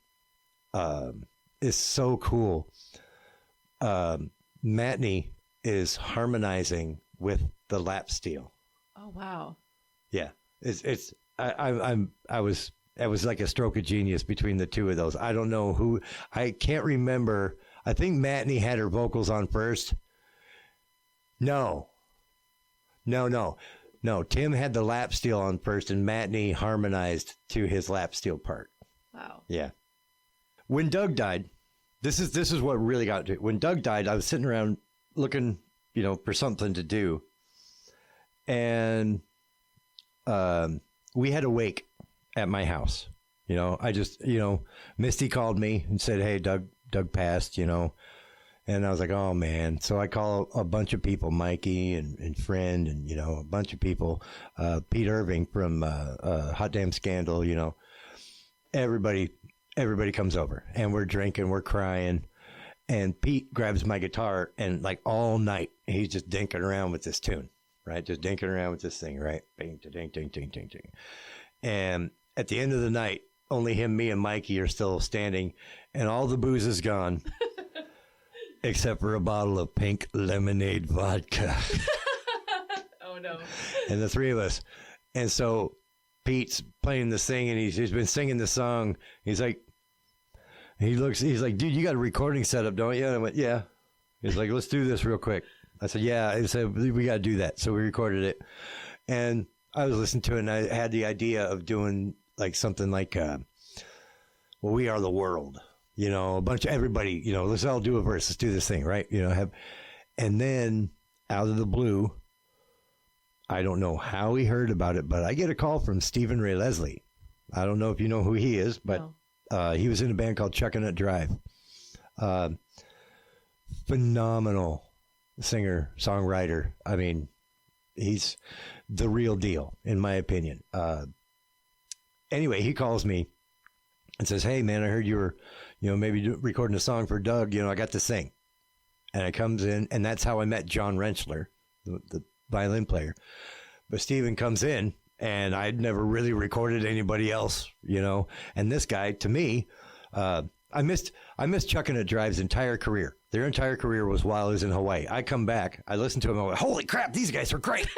Speaker 3: it's so cool. Matney is harmonizing with the lap steel.
Speaker 1: Oh, wow.
Speaker 3: Yeah, I was It was like a stroke of genius between the two of those. I don't know who. I can't remember. I think Matney had her vocals on first. No. Tim had the lap steel on first, and Matney harmonized to his lap steel part.
Speaker 1: Wow.
Speaker 3: Yeah. When Doug died, this is what really got to it. When Doug died, I was sitting around looking, for something to do, and we had a wake at my house. I just, Misty called me and said, "Hey, Doug passed," and I was like, "Oh man." So I call a bunch of people, Mikey and friend, and, a bunch of people, Pete Irving from Hot Damn Scandal, everybody comes over, and we're drinking, we're crying, and Pete grabs my guitar, and like all night, he's just dinking around with this tune, right? Just dinking around with this thing, right? Ding, ding, ding, ding, ding, ding. And at the end of the night, only him, me, and Mikey are still standing, and all the booze is gone, except for a bottle of pink lemonade vodka.
Speaker 1: Oh, no.
Speaker 3: And the three of us. And so Pete's playing this thing, and he's been singing the song. He's like, "Dude, you got a recording set up, don't you?" And I went, "Yeah." He's like, "Let's do this real quick." I said, "Yeah." He said, "We got to do that." So we recorded it. And I was listening to it, and I had the idea of doing like something like, We Are the World. A bunch of everybody, let's all do a verse. Let's do this thing, right? And then out of the blue, I don't know how he heard about it, but I get a call from Stephen Ray Leslie. I don't know if you know who he is, but he was in a band called Chuckanut Drive. Phenomenal singer, songwriter. I mean, he's the real deal, in my opinion. Anyway, he calls me and says, "Hey, man, I heard you were, maybe recording a song for Doug. I got this thing." And I comes in, and that's how I met John Rentschler, the violin player. But Steven comes in, and I'd never really recorded anybody else, And this guy, to me, I missed Chuckanut Drive's entire career. Their entire career was while I was in Hawaii. I come back, I listen to him, I went, "Holy crap, these guys are great."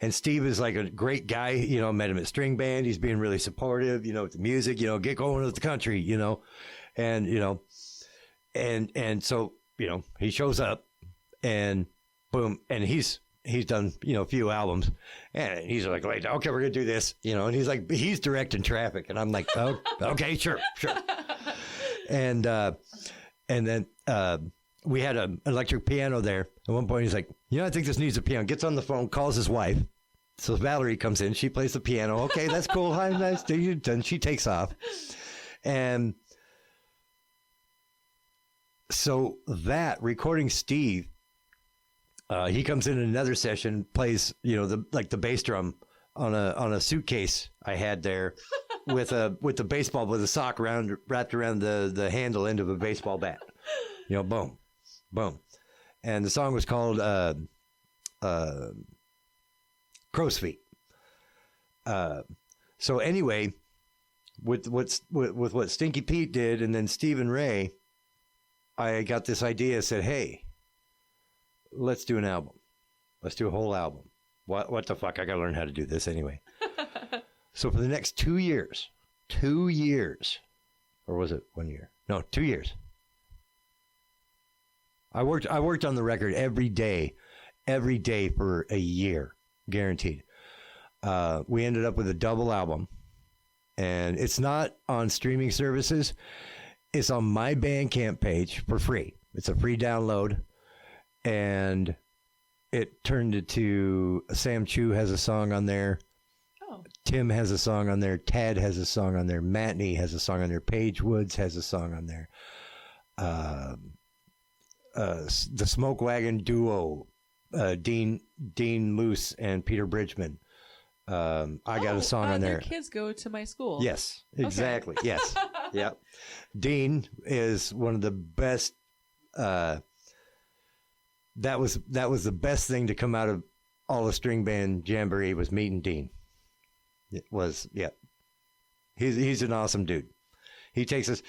Speaker 3: And Steve is like a great guy. I met him at string band. He's being really supportive, with the music, get going with the country, and, and so, he shows up, and boom. And he's done, a few albums, and he's like, "Okay, we're going to do this," and he's directing traffic. And I'm like, "Oh, okay, sure." And then, we had an electric piano there. At one point, he's like, "I think this needs a piano." Gets on the phone, calls his wife. So Valerie comes in. She plays the piano. "Okay, that's cool. Hi, nice. Then she takes off. And so that recording Steve, he comes in another session, plays, the bass drum on a suitcase I had there with the baseball, with a sock wrapped around the handle end of a baseball bat. Boom. Boom. And the song was called Crow's Feet. So anyway, with what Stinky Pete did, and then Stephen Ray, I got this idea. Said, "Hey, let's do an album. Let's do a whole album. What the fuck? I got to learn how to do this anyway." So for the next 2 years, or was it 1 year? No, 2 years. I worked on the record every day for a year, guaranteed. We ended up with a double album, and it's not on streaming services. It's on my Bandcamp page for free. It's a free download, and it turned into Sam Chu has a song on there. Oh. Tim has a song on there. Tad has a song on there. Matney has a song on there. Paige Woods has a song on there. The Smoke Wagon duo, Dean Moose and Peter Bridgman. I got a song on there.
Speaker 1: Their kids go to my school.
Speaker 3: Yes, exactly. Okay. Yes. Yeah. Dean is one of the best. That was the best thing to come out of all the string band jamboree was meeting Dean. It was, yeah. He's an awesome dude. He takes us.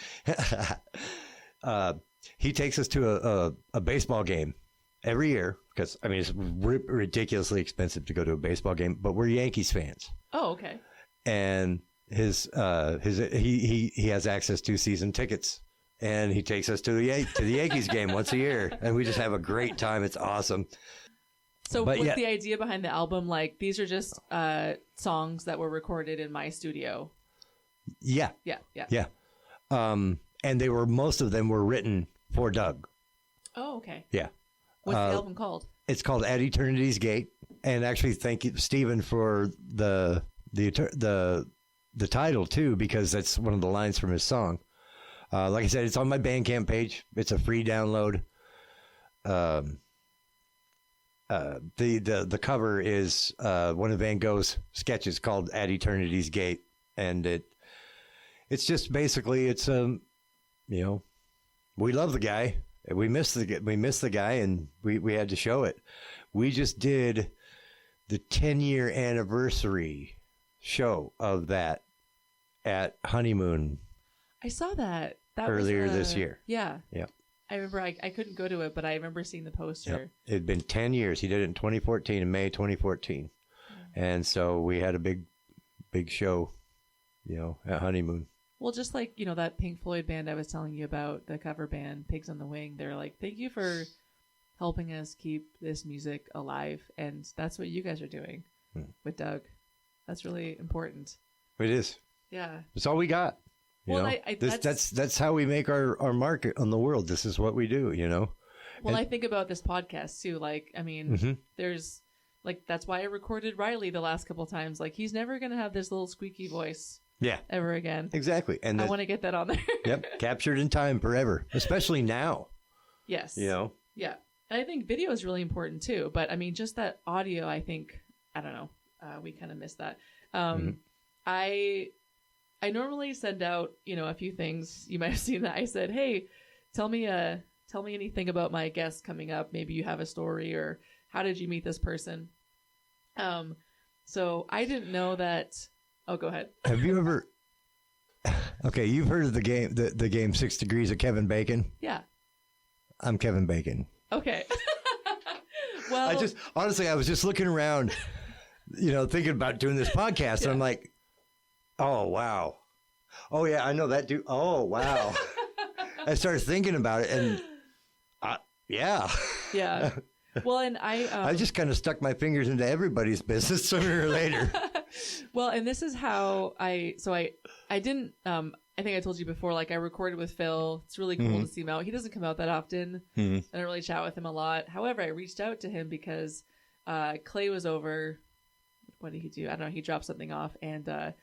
Speaker 3: He takes us to a baseball game every year because, I mean, it's ridiculously expensive to go to a baseball game, but we're Yankees fans.
Speaker 1: Oh, okay.
Speaker 3: And he has access to season tickets, and he takes us to the Yankees game once a year, and we just have a great time. It's awesome.
Speaker 1: So what's the idea behind the album? Like, these are just songs that were recorded in my studio.
Speaker 3: Yeah. And most of them were written for Doug.
Speaker 1: Oh, okay.
Speaker 3: Yeah.
Speaker 1: What's the album called?
Speaker 3: It's called At Eternity's Gate. And actually, thank you, Stephen, for the title too, because that's one of the lines from his song. Like I said, it's on my Bandcamp page. It's a free download. The cover is one of Van Gogh's sketches called At Eternity's Gate, and it's just basically we love the guy, we miss the guy, and we had to show it. We just did the 10-year anniversary show of that at Honeymoon.
Speaker 1: I saw that
Speaker 3: earlier this year.
Speaker 1: Yeah.
Speaker 3: Yeah.
Speaker 1: I remember I couldn't go to it, but I remember seeing the poster.
Speaker 3: Yep. It had been 10 years. He did it in 2014, in May 2014. And so we had a big show, at Honeymoon.
Speaker 1: Well, just like, that Pink Floyd band I was telling you about, the cover band, Pigs on the Wing, they're like, thank you for helping us keep this music alive. And that's what you guys are doing with Doug. That's really important.
Speaker 3: It is.
Speaker 1: Yeah.
Speaker 3: That's all we got. That's how we make our market on the world. This is what we do, Well,
Speaker 1: I think about this podcast too. Like, I mean, there's that's why I recorded Riley the last couple times. Like, he's never going to have this little squeaky voice.
Speaker 3: Yeah.
Speaker 1: Ever again.
Speaker 3: Exactly. And
Speaker 1: I want to get that on there.
Speaker 3: Yep. Captured in time forever, especially now.
Speaker 1: Yes.
Speaker 3: Yeah.
Speaker 1: And I think video is really important too. But I mean, just that audio, I think, I don't know. We kind of missed that. I normally send out, a few things. You might have seen that. I said, hey, tell me anything about my guest coming up. Maybe you have a story, or how did you meet this person? So I didn't know that. Oh, go ahead.
Speaker 3: Have you ever? Okay, you've heard of the game 6 Degrees of Kevin Bacon?
Speaker 1: Yeah.
Speaker 3: I'm Kevin Bacon.
Speaker 1: Okay. Well,
Speaker 3: I was just looking around, thinking about doing this podcast, and I'm like, oh, wow. Oh, yeah, I know that dude. Oh, wow. I started thinking about it, and yeah.
Speaker 1: Yeah. Well, and I
Speaker 3: just kind of stuck my fingers into everybody's business sooner or later.
Speaker 1: Well, and this is how I didn't, I think I told you before, like, I recorded with Phil. It's really cool to see him out. He doesn't come out that often. I don't really chat with him a lot. However, I reached out to him because Clay was over. What did he do? I don't know. He dropped something off, and I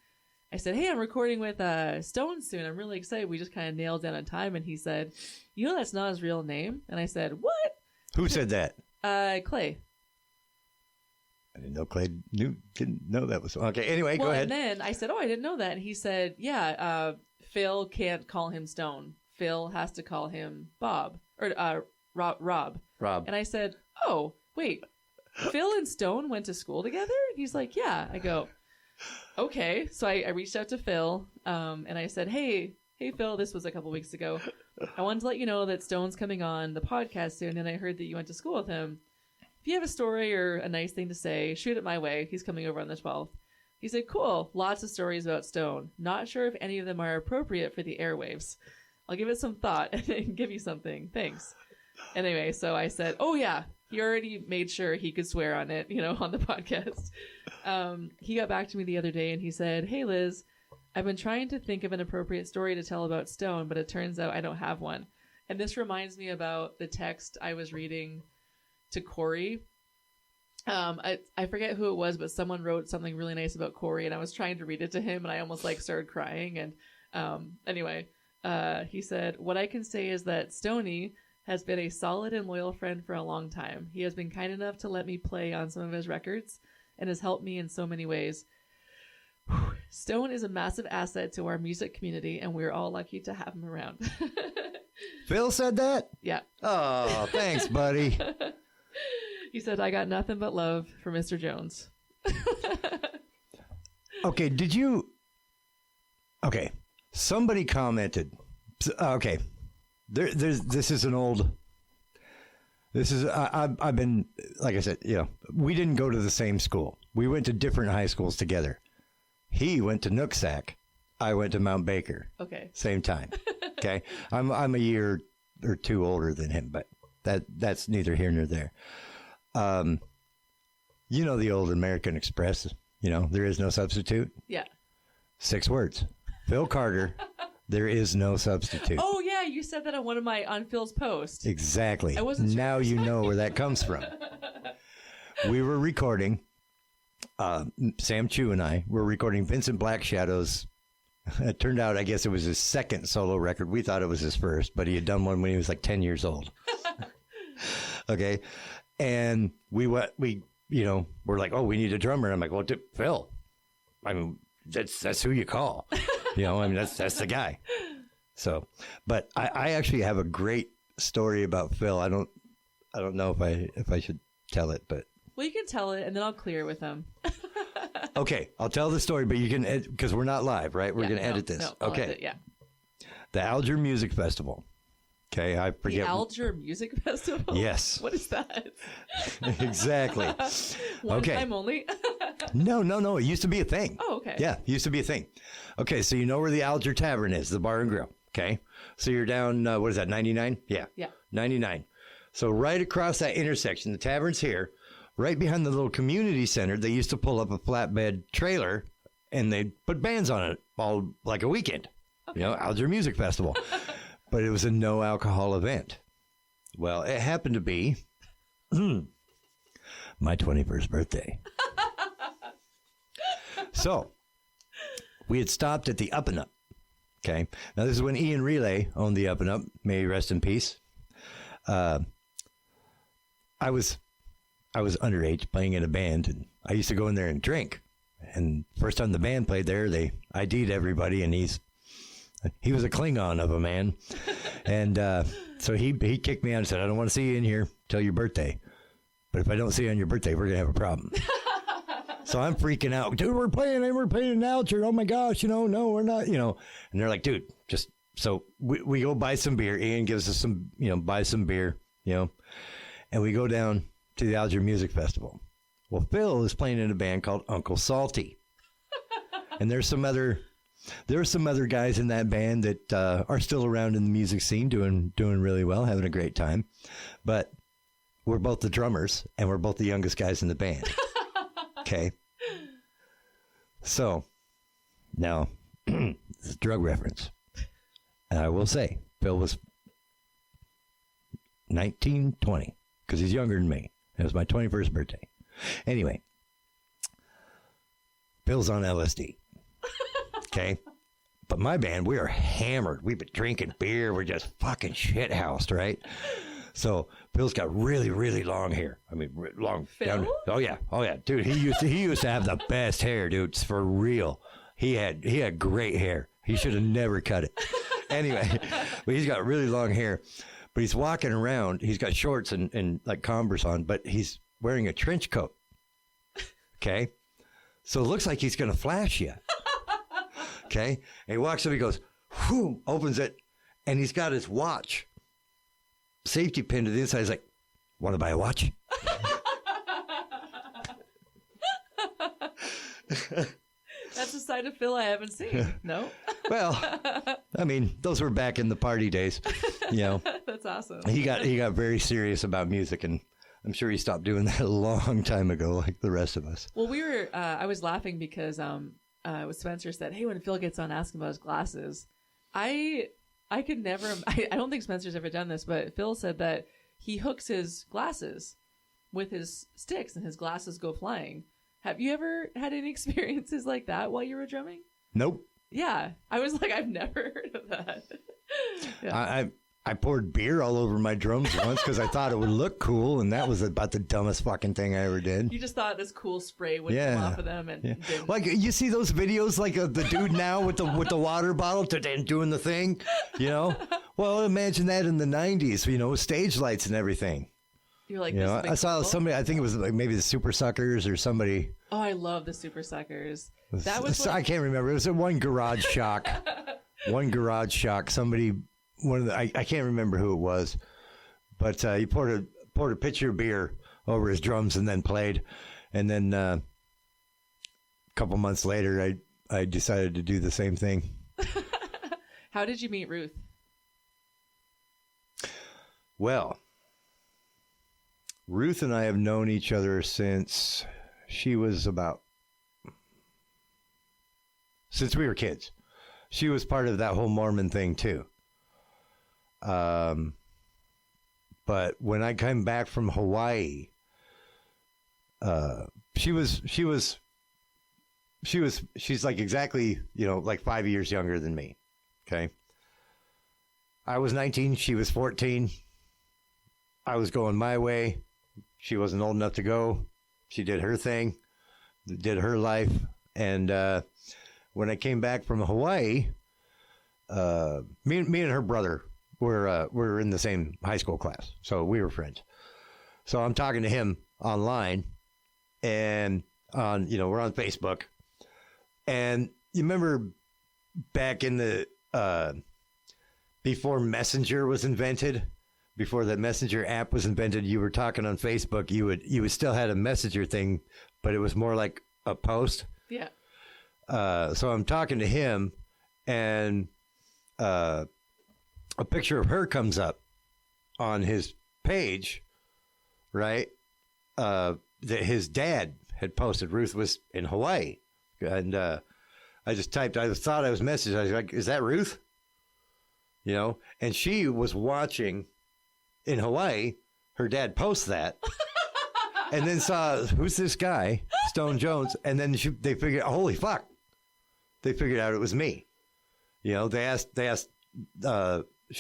Speaker 1: said, hey, I'm recording with Stone soon. I'm really excited. We just kind of nailed down a time, and he said, that's not his real name. And I said, what?
Speaker 3: Who said that?
Speaker 1: Clay.
Speaker 3: I didn't know Clay didn't know that was okay. Anyway, go ahead.
Speaker 1: And then I said, I didn't know that. And he said, yeah, Phil can't call him Stone. Phil has to call him Bob or Rob. And I said, oh, wait, Phil and Stone went to school together? And he's like, yeah. I go, okay. So I reached out to Phil, and I said, hey, Phil, this was a couple weeks ago. I wanted to let you know that Stone's coming on the podcast soon, and I heard that you went to school with him. If you have a story or a nice thing to say, shoot it my way. He's coming over on the 12th. He said, cool. Lots of stories about Stone. Not sure if any of them are appropriate for the airwaves. I'll give it some thought and then give you something. Thanks. Anyway, so I said, oh, yeah. He already made sure he could swear on it, on the podcast. He got back to me the other day and he said, hey, Liz, I've been trying to think of an appropriate story to tell about Stone, but it turns out I don't have one. And this reminds me about the text I was reading to Corey. I forget who it was, but someone wrote something really nice about Corey, and I was trying to read it to him, and I almost started crying. And anyway, he said, what I can say is that Stoney has been a solid and loyal friend for a long time. He has been kind enough to let me play on some of his records and has helped me in so many ways. Stone is a massive asset to our music community, and we're all lucky to have him around.
Speaker 3: Phil said that?
Speaker 1: Yeah.
Speaker 3: Oh, thanks, buddy.
Speaker 1: He said, I got nothing but love for Mr. Jones.
Speaker 3: Okay, somebody commented. Okay, this is an old. I've been, like I said, we didn't go to the same school. We went to different high schools together. He went to Nooksack. I went to Mount Baker.
Speaker 1: Okay.
Speaker 3: Same time. Okay. I'm a year or two older than him, but that's neither here nor there. You know the old American Express, there is no substitute.
Speaker 1: Yeah.
Speaker 3: 6 words. Phil Carter, there is no substitute.
Speaker 1: Oh yeah, you said that on Phil's post.
Speaker 3: Exactly.
Speaker 1: I wasn't sure.
Speaker 3: Now you know where that comes from. We were recording, Sam Chu and I were recording Vincent Black Shadow's. It turned out, I guess it was his second solo record. We thought it was his first, but he had done one when he was like 10 years old. Okay. And we're like, oh, we need a drummer. And I'm like, well, Phil, I mean, that's who you call, that's the guy. So, but I actually have a great story about Phil. I don't know if I should tell it, but.
Speaker 1: Well, you can tell it and then I'll clear it with him.
Speaker 3: Okay, I'll tell the story, but you can, because we're not live, right? We're going to edit this.
Speaker 1: No,
Speaker 3: okay.
Speaker 1: Edit, yeah.
Speaker 3: The Alger Music Festival. Okay, I forget.
Speaker 1: The Alger Music Festival?
Speaker 3: Yes.
Speaker 1: What is that?
Speaker 3: Exactly.
Speaker 1: One time only?
Speaker 3: No. It used to be a thing.
Speaker 1: Oh, okay.
Speaker 3: Yeah, it used to be a thing. Okay, so you know where the Alger Tavern is, the bar and grill. Okay, so you're down, what is that, 99? Yeah. 99. So right across that intersection, the tavern's here. Right behind the little community center, they used to pull up a flatbed trailer and they'd put bands on it all like a weekend. Okay. Alger Music Festival. But it was a no alcohol event. Well, it happened to be my 21st birthday. So we had stopped at the Up and Up. Okay. Now this is when Ian Relay owned the Up and Up. May he rest in peace. I was underage playing in a band, and I used to go in there and drink. And first time the band played there, they ID'd everybody, and he was a Klingon of a man. And so he kicked me out and said, I don't want to see you in here till your birthday. But if I don't see you on your birthday, we're going to have a problem. So I'm freaking out. Dude, we're playing an Alger. Oh, my gosh. No, we're not, And they're like, dude, just... So we go buy some beer. Ian gives us some, buy some beer, and we go down to the Alger Music Festival. Well, Phil is playing in a band called Uncle Salty. And there are some other guys in that band that are still around in the music scene doing really well, having a great time. But we're both the drummers and we're both the youngest guys in the band. Okay. So now it's a drug reference. And I will say, Phil was 19, 20, because he's younger than me. It was my 21st birthday. Anyway, Phil's on LSD. Okay? But my band, we are hammered. We've been drinking beer. We're just fucking shithoused, right? So Phil's got really, really long hair. I mean, long.
Speaker 1: Phil?
Speaker 3: Down, oh yeah. Dude, he used to have the best hair, dude. It's for real. He had great hair. He should have never cut it. Anyway, but he's got really long hair. But he's walking around. He's got shorts and like Converse on, but he's wearing a trench coat. Okay? So it looks like he's going to flash you. Okay? And he walks up, he goes, whoo, opens it, and he's got his watch safety pin to the inside. He's like, want to buy a watch?
Speaker 1: That's a side of Phil I haven't seen. No?
Speaker 3: Well, I mean, those were back in the party days.
Speaker 1: That's awesome. He
Speaker 3: got very serious about music, and I'm sure he stopped doing that a long time ago, like the rest of us.
Speaker 1: Well, we were. I was laughing because Spencer said, "Hey, when Phil gets on, ask him about his glasses." I could never. I don't think Spencer's ever done this, but Phil said that he hooks his glasses with his sticks, and his glasses go flying. Have you ever had any experiences like that while you were drumming?
Speaker 3: Nope.
Speaker 1: Yeah, I was like, I've never heard of that.
Speaker 3: Yeah. I poured beer all over my drums once because I thought it would look cool, and that was about the dumbest fucking thing I ever did.
Speaker 1: You just thought this cool spray would come off of them, and
Speaker 3: like you see those videos, like the dude now with the water bottle doing the thing, Well, imagine that in the '90s, with stage lights and everything.
Speaker 1: You're like,
Speaker 3: I saw somebody. I think it was like maybe the Super Suckers or somebody.
Speaker 1: Oh, I love the Super Suckers. That was
Speaker 3: I can't remember. It was one Garage Shock. Somebody. I can't remember who it was, but he poured a pitcher of beer over his drums and then played, and then a couple months later, I decided to do the same thing.
Speaker 1: How did you meet Ruth?
Speaker 3: Well, Ruth and I have known each other since we were kids. She was part of that whole Mormon thing too. But when I came back from Hawaii, she's like exactly, like 5 years younger than me. Okay. I was 19. She was 14. I was going my way. She wasn't old enough to go. She did her thing, did her life. And, when I came back from Hawaii, me and her brother were in the same high school class. So we were friends. So I'm talking to him online and we're on Facebook. And you remember back in the, before Messenger was invented, before the Messenger app was invented, you were talking on Facebook, you would still had a Messenger thing, but it was more like a post.
Speaker 1: Yeah.
Speaker 3: So I'm talking to him and, a picture of her comes up on his page, right? That his dad had posted. Ruth was in Hawaii. And I just typed, I thought I was messaging. I was like, is that Ruth? And she was watching in Hawaii, her dad post that. And then saw, who's this guy? Stone Jones. And then they figured, holy fuck. They figured out it was me. She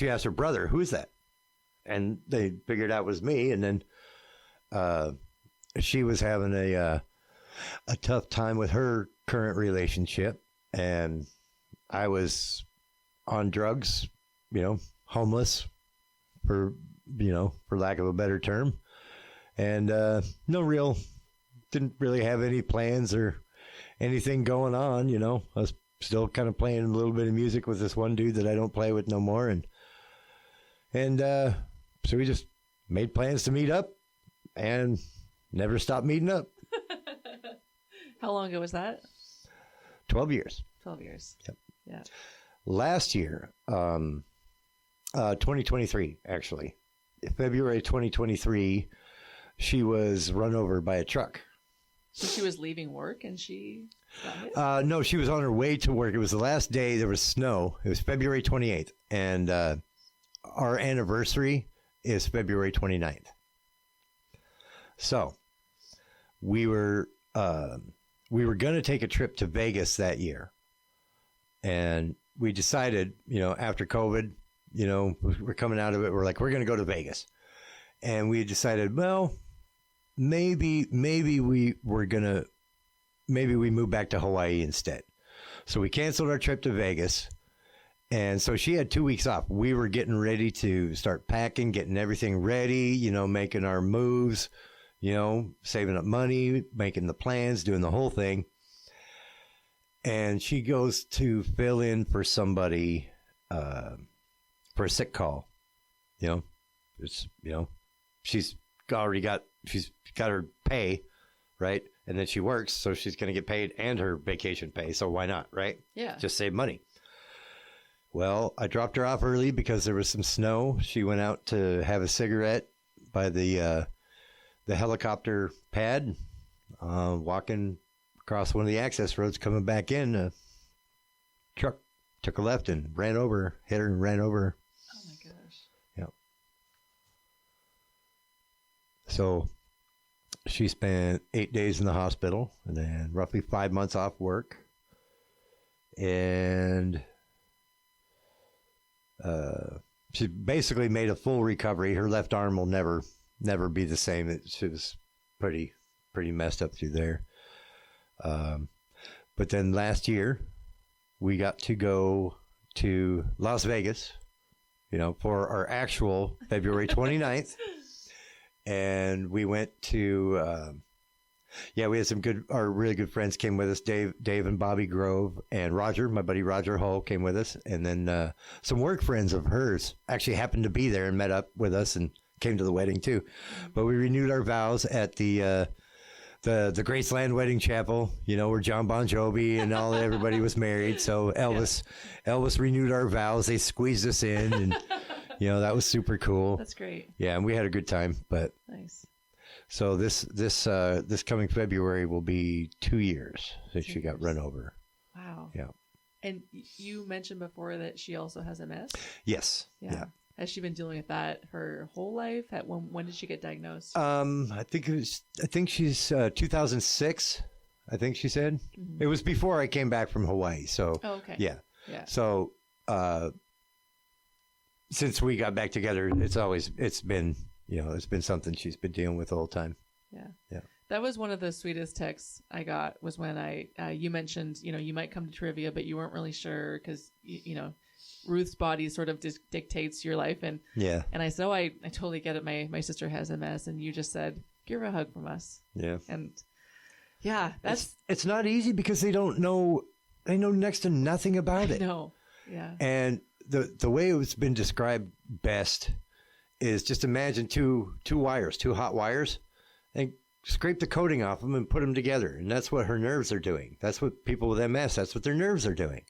Speaker 3: asked her brother, who is that? And they figured out it was me. And then she was having a tough time with her current relationship. And I was on drugs, homeless for lack of a better term. And didn't really have any plans or anything going on, I was still kind of playing a little bit of music with this one dude that I don't play with no more. And so we just made plans to meet up and never stopped meeting up.
Speaker 1: How long ago was that?
Speaker 3: 12 years.
Speaker 1: 12 years.
Speaker 3: Yep.
Speaker 1: Yeah.
Speaker 3: Last year, 2023, actually, February 2023, she was run over by a truck.
Speaker 1: So she was leaving work and she got hit?
Speaker 3: No, she was on her way to work. It was the last day. There was snow. It was February 28th. And our anniversary is February 29th. So we were going to take a trip to Vegas that year. And we decided, after COVID, we're coming out of it. We're like, we're going to go to Vegas. And we decided, well, maybe we move back to Hawaii instead. So we canceled our trip to Vegas. And so she had 2 weeks off. We were getting ready to start packing, getting everything ready, making our moves, saving up money, making the plans, doing the whole thing. And she goes to fill in for somebody for a sick call. She's got her pay, right? And then she works, so she's going to get paid and her vacation pay. So why not, right?
Speaker 1: Yeah.
Speaker 3: Just save money. Well, I dropped her off early because there was some snow. She went out to have a cigarette by the helicopter pad, walking across one of the access roads, coming back in. A truck took a left and ran over her, hit her and ran over her.
Speaker 1: Oh my gosh.
Speaker 3: Yeah. So she spent 8 days in the hospital and then roughly 5 months off work. And she basically made a full recovery. Her left arm will never be the same. She was pretty messed up through there. But then last year, we got to go to Las Vegas, for our actual February 29th. And we went to, we had our really good friends came with us. Dave and Bobby Grove, and Roger, my buddy Roger Hull, came with us. And then some work friends of hers actually happened to be there and met up with us and came to the wedding too. But we renewed our vows at the the Graceland Wedding Chapel, where John Bon Jovi and everybody was married. So Elvis renewed our vows. They squeezed us in, and that was super cool.
Speaker 1: That's great.
Speaker 3: Yeah, and we had a good time. But
Speaker 1: nice.
Speaker 3: So this coming February will be 2 years that she got run over.
Speaker 1: Wow.
Speaker 3: Yeah.
Speaker 1: And you mentioned before that she also has MS?
Speaker 3: Yes. Yeah.
Speaker 1: Has she been dealing with that her whole life? When did she get diagnosed?
Speaker 3: I think she's 2006. I think she said it was before I came back from Hawaii. So
Speaker 1: okay.
Speaker 3: Yeah. So since we got back together, it's been something she's been dealing with the whole time. Yeah.
Speaker 1: That was one of the sweetest texts I got, was when you mentioned, you might come to trivia, but you weren't really sure because, Ruth's body sort of dictates your life. And I said, I totally get it. My sister has MS. And you just said, give her a hug from us.
Speaker 3: Yeah.
Speaker 1: And yeah,
Speaker 3: it's not easy because they don't know, they know next to nothing about it.
Speaker 1: No. Yeah.
Speaker 3: And the way it's been described best is just imagine two hot wires, and scrape the coating off them and put them together. And that's what her nerves are doing. That's what people with MS, that's what their nerves are doing.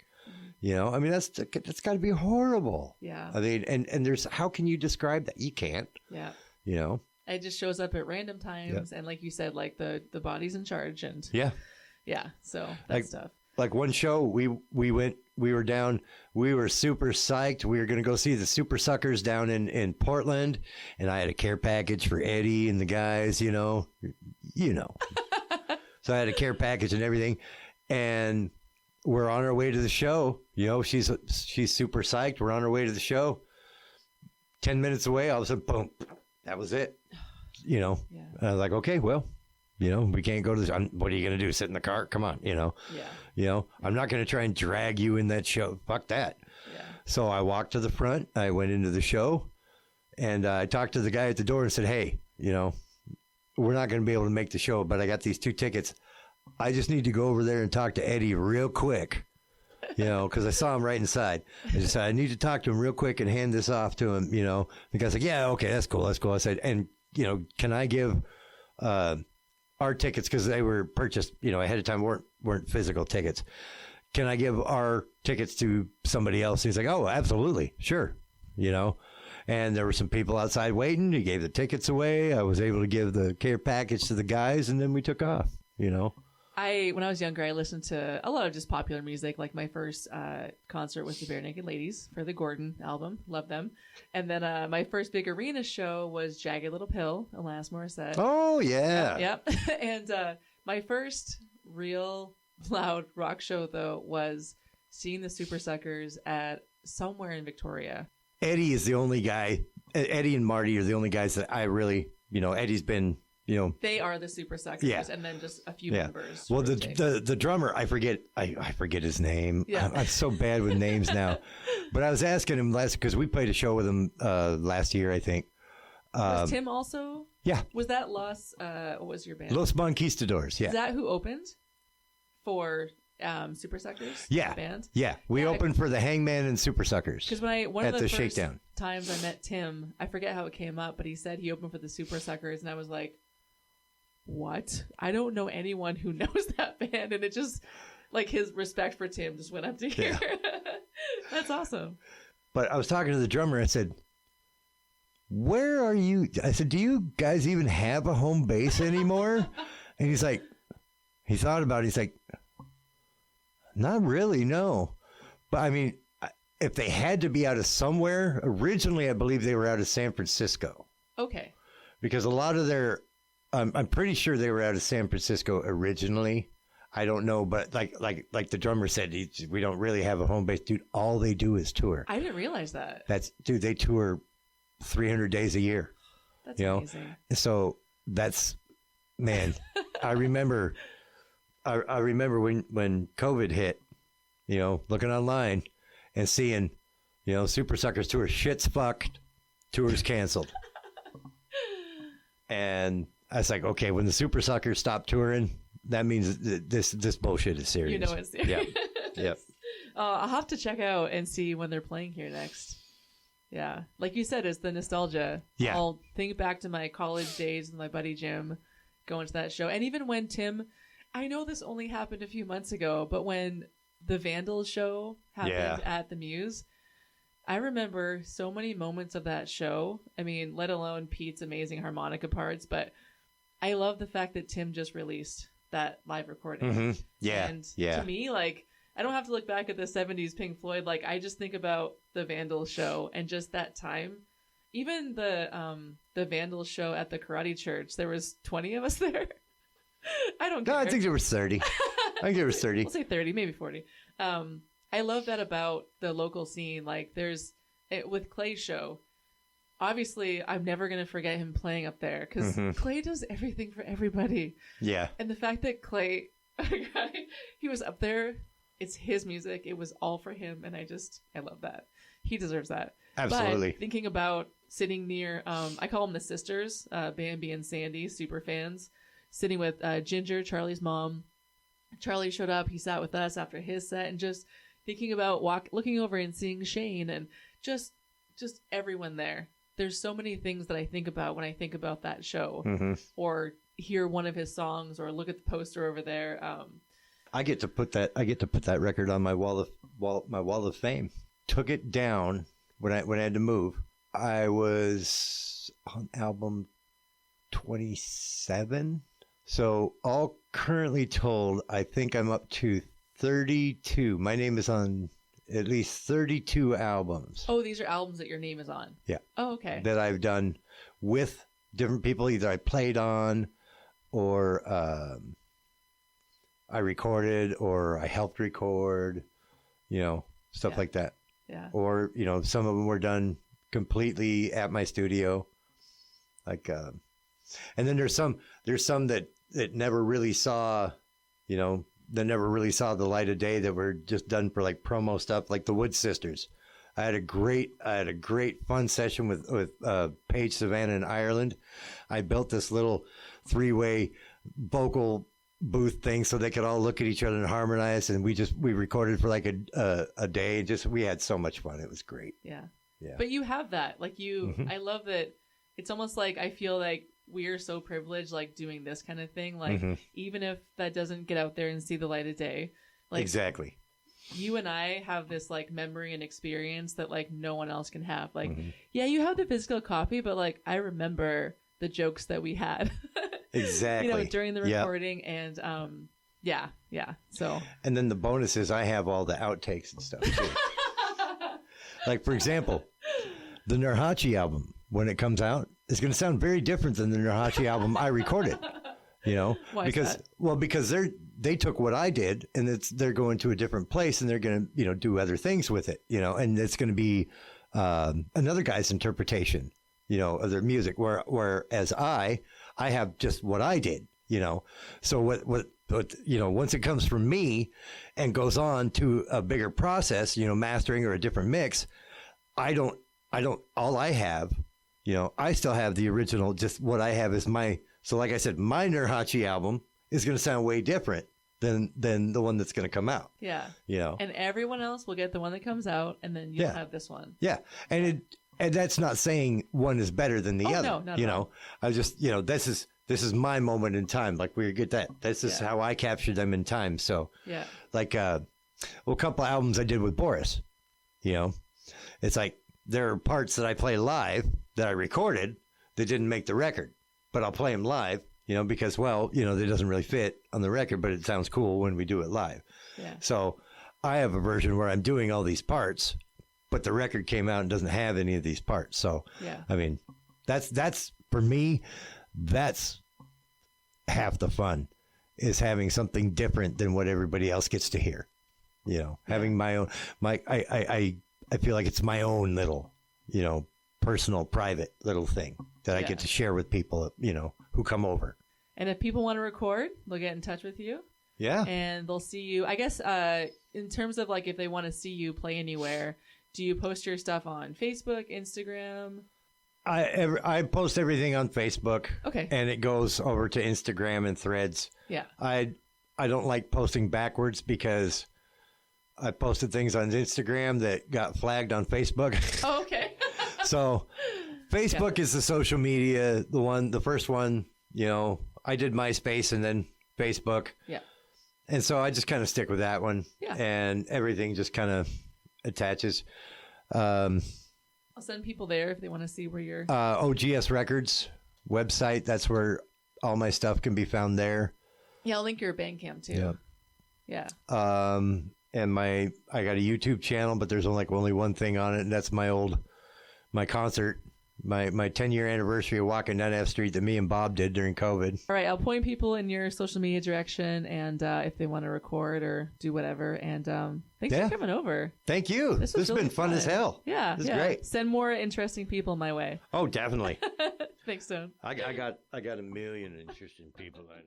Speaker 3: I mean, that's got to be horrible.
Speaker 1: Yeah.
Speaker 3: I mean, and there's, how can you describe that? You can't.
Speaker 1: Yeah.
Speaker 3: It
Speaker 1: just shows up at random times. Yeah. And like you said, like the body's in charge. And
Speaker 3: yeah.
Speaker 1: So that's tough.
Speaker 3: Like one show we were down, we were super psyched. We were going to go see the Super Suckers down in Portland. And I had a care package for Eddie and the guys, So I had a care package and everything. And we're on our way to the show. She's super psyched. We're on our way to the show. 10 minutes away, all of a sudden, boom, that was it.
Speaker 1: Yeah.
Speaker 3: And I was like, okay, well, we can't go to this. What are you going to do? Sit in the car? Come on,
Speaker 1: Yeah.
Speaker 3: I'm not going to try and drag you in that show. Fuck that.
Speaker 1: Yeah.
Speaker 3: So I walked to the front. I went into the show, and I talked to the guy at the door and said, hey, we're not going to be able to make the show, but I got these 2 tickets. I just need to go over there and talk to Eddie real quick, because I saw him right inside. I just said, I need to talk to him real quick and hand this off to him, The guy's like, yeah, okay, that's cool. I said, and, can I give our tickets, because they were purchased, ahead of time, weren't physical tickets. Can I give our tickets to somebody else? He's like, oh, absolutely. Sure. And there were some people outside waiting. He gave the tickets away. I was able to give the care package to the guys, and then we took off,
Speaker 1: When I was younger, I listened to a lot of just popular music. Like my first concert was the Bare Naked Ladies for the Gordon album. Love them. And then my first big arena show was Jagged Little Pill, Alanis Morissette.
Speaker 3: Oh, yeah.
Speaker 1: Yep. And my first real loud rock show, though, was seeing the Super Suckers at somewhere in Victoria.
Speaker 3: Eddie is the only guy. Eddie and Marty are the only guys that I really, Eddie's been...
Speaker 1: they are the Super Suckers, and then just a few members.
Speaker 3: Well, the drummer, I forget his name.
Speaker 1: Yeah.
Speaker 3: I'm so bad with names now. But I was asking him because we played a show with him last year, I think.
Speaker 1: Was Tim also?
Speaker 3: Yeah.
Speaker 1: Was that what was your band?
Speaker 3: Los Bonquistadors, yeah.
Speaker 1: Is that who opened for Super Suckers?
Speaker 3: Yeah.
Speaker 1: Band?
Speaker 3: Yeah. We opened for the Hangman and Super Suckers.
Speaker 1: Because one of the first
Speaker 3: Shakedown
Speaker 1: times I met Tim, I forget how it came up, but he said he opened for the Super Suckers, and I was like, what? I don't know anyone who knows that band. And it just, like, his respect for Tim just went up to here. Yeah. That's awesome.
Speaker 3: But I was talking to the drummer. I said, where are you? I said, do you guys even have a home base anymore? And he's like, he thought about it. He's like, not really, no. But I mean, if they had to be out of somewhere, originally I believe they were out of San Francisco.
Speaker 1: Okay.
Speaker 3: Because a lot of their... I'm pretty sure they were out of San Francisco originally. I don't know, but like the drummer said, we don't really have a home base, dude. All they do is tour.
Speaker 1: I didn't realize that.
Speaker 3: They tour 300 days a year.
Speaker 1: That's amazing.
Speaker 3: So that's, man. I remember when COVID hit, looking online and seeing, Super Suckers tour, shit's fucked, tours canceled, and I was like, okay, when the Super Suckers stop touring, that means this bullshit is serious.
Speaker 1: It's serious.
Speaker 3: Yeah.
Speaker 1: I'll have to check out and see when they're playing here next. Yeah. Like you said, it's the nostalgia.
Speaker 3: Yeah.
Speaker 1: I'll think back to my college days with my buddy Jim, going to that show. And even when Tim, I know this only happened a few months ago, but when the Vandals show happened at the Muse, I remember so many moments of that show. I mean, let alone Pete's amazing harmonica parts, but I love the fact that Tim just released that live recording.
Speaker 3: Mm-hmm. Yeah.
Speaker 1: And
Speaker 3: yeah.
Speaker 1: to me, like, I don't have to look back at the 70s Pink Floyd. Like, I just think about the Vandals show and just that time. Even the Vandals show at the karate church, there was 20 of us there. I don't care.
Speaker 3: No, I think there was 30. I think there was 30.
Speaker 1: We'll say 30, maybe 40. I love that about the local scene. Like, with Clay's show, obviously, I'm never going to forget him playing up there because Clay does everything for everybody.
Speaker 3: Yeah.
Speaker 1: And the fact that Clay, he was up there, it's his music. It was all for him. And I love that. He deserves that.
Speaker 3: Absolutely.
Speaker 1: But thinking about sitting near, I call them the sisters, Bambi and Sandy, super fans, sitting with Ginger, Charlie's mom. Charlie showed up. He sat with us after his set and just thinking about looking over and seeing Shane and just everyone there. There's so many things that I think about when I think about that show or hear one of his songs or look at the poster over there.
Speaker 3: I get to put that record on my wall of fame. Took it down when I had to move. I was on album 27. So all currently told, I think I'm up to 32. My name is on at least 32 albums.
Speaker 1: Oh, these are albums that your name is on?
Speaker 3: Yeah.
Speaker 1: Oh, okay.
Speaker 3: That I've done with different people. Either I played on or I recorded or I helped record, stuff like that.
Speaker 1: Yeah.
Speaker 3: Or, some of them were done completely at my studio. Like, and then there's some that never really saw, that never really saw the light of day that were just done for like promo stuff, like the Wood Sisters. I had a great fun session with Paige Savannah in Ireland. I built this little 3-way vocal booth thing so they could all look at each other and harmonize, and we recorded for like a day. We had so much fun. It was great.
Speaker 1: Yeah.
Speaker 3: Yeah.
Speaker 1: But you have that. Like I love that. It's almost like I feel like we are so privileged, like doing this kind of thing. Like even if that doesn't get out there and see the light of day, like
Speaker 3: exactly.
Speaker 1: You and I have this like memory and experience that like no one else can have. Like, yeah, you have the physical copy, but like I remember the jokes that we had.
Speaker 3: Exactly.
Speaker 1: During the recording and yeah. So. And
Speaker 3: then the bonus is I have all the outtakes and stuff too. Like for example, the Nurhachi album, when it comes out, is going to sound very different than the Nurhachi album I recorded.
Speaker 1: Why
Speaker 3: because they took what I did and they're going to a different place and they're going to do other things with it, and it's going to be another guy's interpretation, of their music. Whereas I have just what I did, So what once it comes from me and goes on to a bigger process, mastering or a different mix, all I have, I still have the original, just what I have is so like I said, my Nurhachi album is going to sound way different than the one that's going to come out.
Speaker 1: Yeah. And everyone else will get the one that comes out and then you'll have this one.
Speaker 3: Yeah. And that's not saying one is better than the other.
Speaker 1: No, not at all.
Speaker 3: I just, this is my moment in time. Like we get that. This is how I captured them in time. So like, a couple of albums I did with Boris, it's like there are parts that I play live that I recorded that didn't make the record, but I'll play them live, because, it doesn't really fit on the record, but it sounds cool when we do it live.
Speaker 1: Yeah.
Speaker 3: So I have a version where I'm doing all these parts, but the record came out and doesn't have any of these parts. So, I mean, that's for me, that's half the fun, is having something different than what everybody else gets to hear. Having my own, I feel like it's my own little, personal, private little thing that I get to share with people, who come over.
Speaker 1: And if people want to record, they'll get in touch with you.
Speaker 3: Yeah.
Speaker 1: And they'll see you. I guess in terms of like if they want to see you play anywhere, do you post your stuff on Facebook, Instagram?
Speaker 3: I post everything on Facebook.
Speaker 1: Okay.
Speaker 3: And it goes over to Instagram and Threads.
Speaker 1: Yeah. I
Speaker 3: don't like posting backwards because I posted things on Instagram that got flagged on Facebook.
Speaker 1: Oh, okay.
Speaker 3: So Facebook is the social media, the first one, I did MySpace and then Facebook.
Speaker 1: Yeah.
Speaker 3: And so I just kind of stick with that one.
Speaker 1: Yeah.
Speaker 3: And everything just kind of attaches.
Speaker 1: I'll send people there if they want to see where you're.
Speaker 3: OGS Records website. That's where all my stuff can be found there.
Speaker 1: Yeah, I'll link your Bandcamp too.
Speaker 3: Yeah.
Speaker 1: Yeah.
Speaker 3: And I got a YouTube channel, but there's only one thing on it, and that's my concert, my 10-year anniversary of walking down F Street that me and Bob did during COVID.
Speaker 1: All right, I'll point people in your social media direction, and if they want to record or do whatever. And thanks for coming over.
Speaker 3: Thank you. This has
Speaker 1: really
Speaker 3: been fun as hell.
Speaker 1: Yeah,
Speaker 3: this is great.
Speaker 1: Send more interesting people my way.
Speaker 3: Oh, definitely.
Speaker 1: Thanks, Stone.
Speaker 3: I got a million interesting people I know.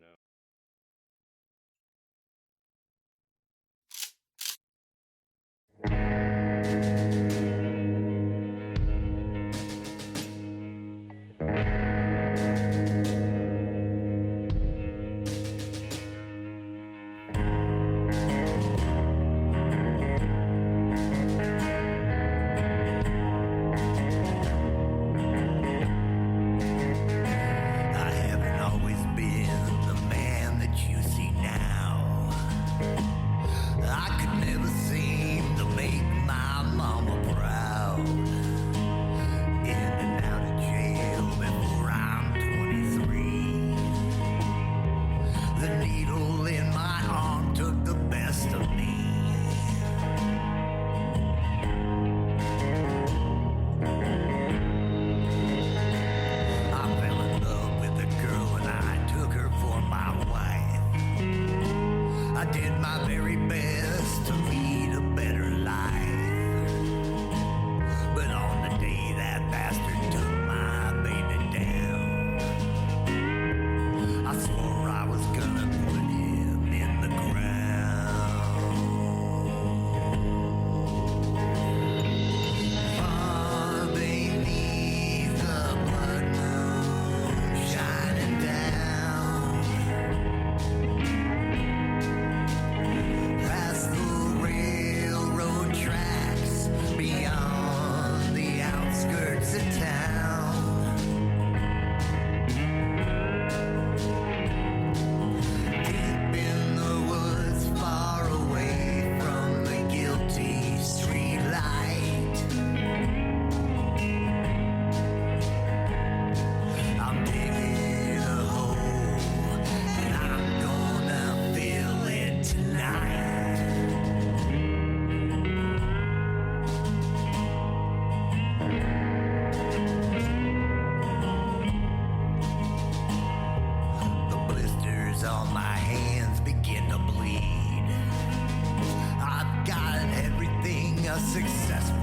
Speaker 4: Success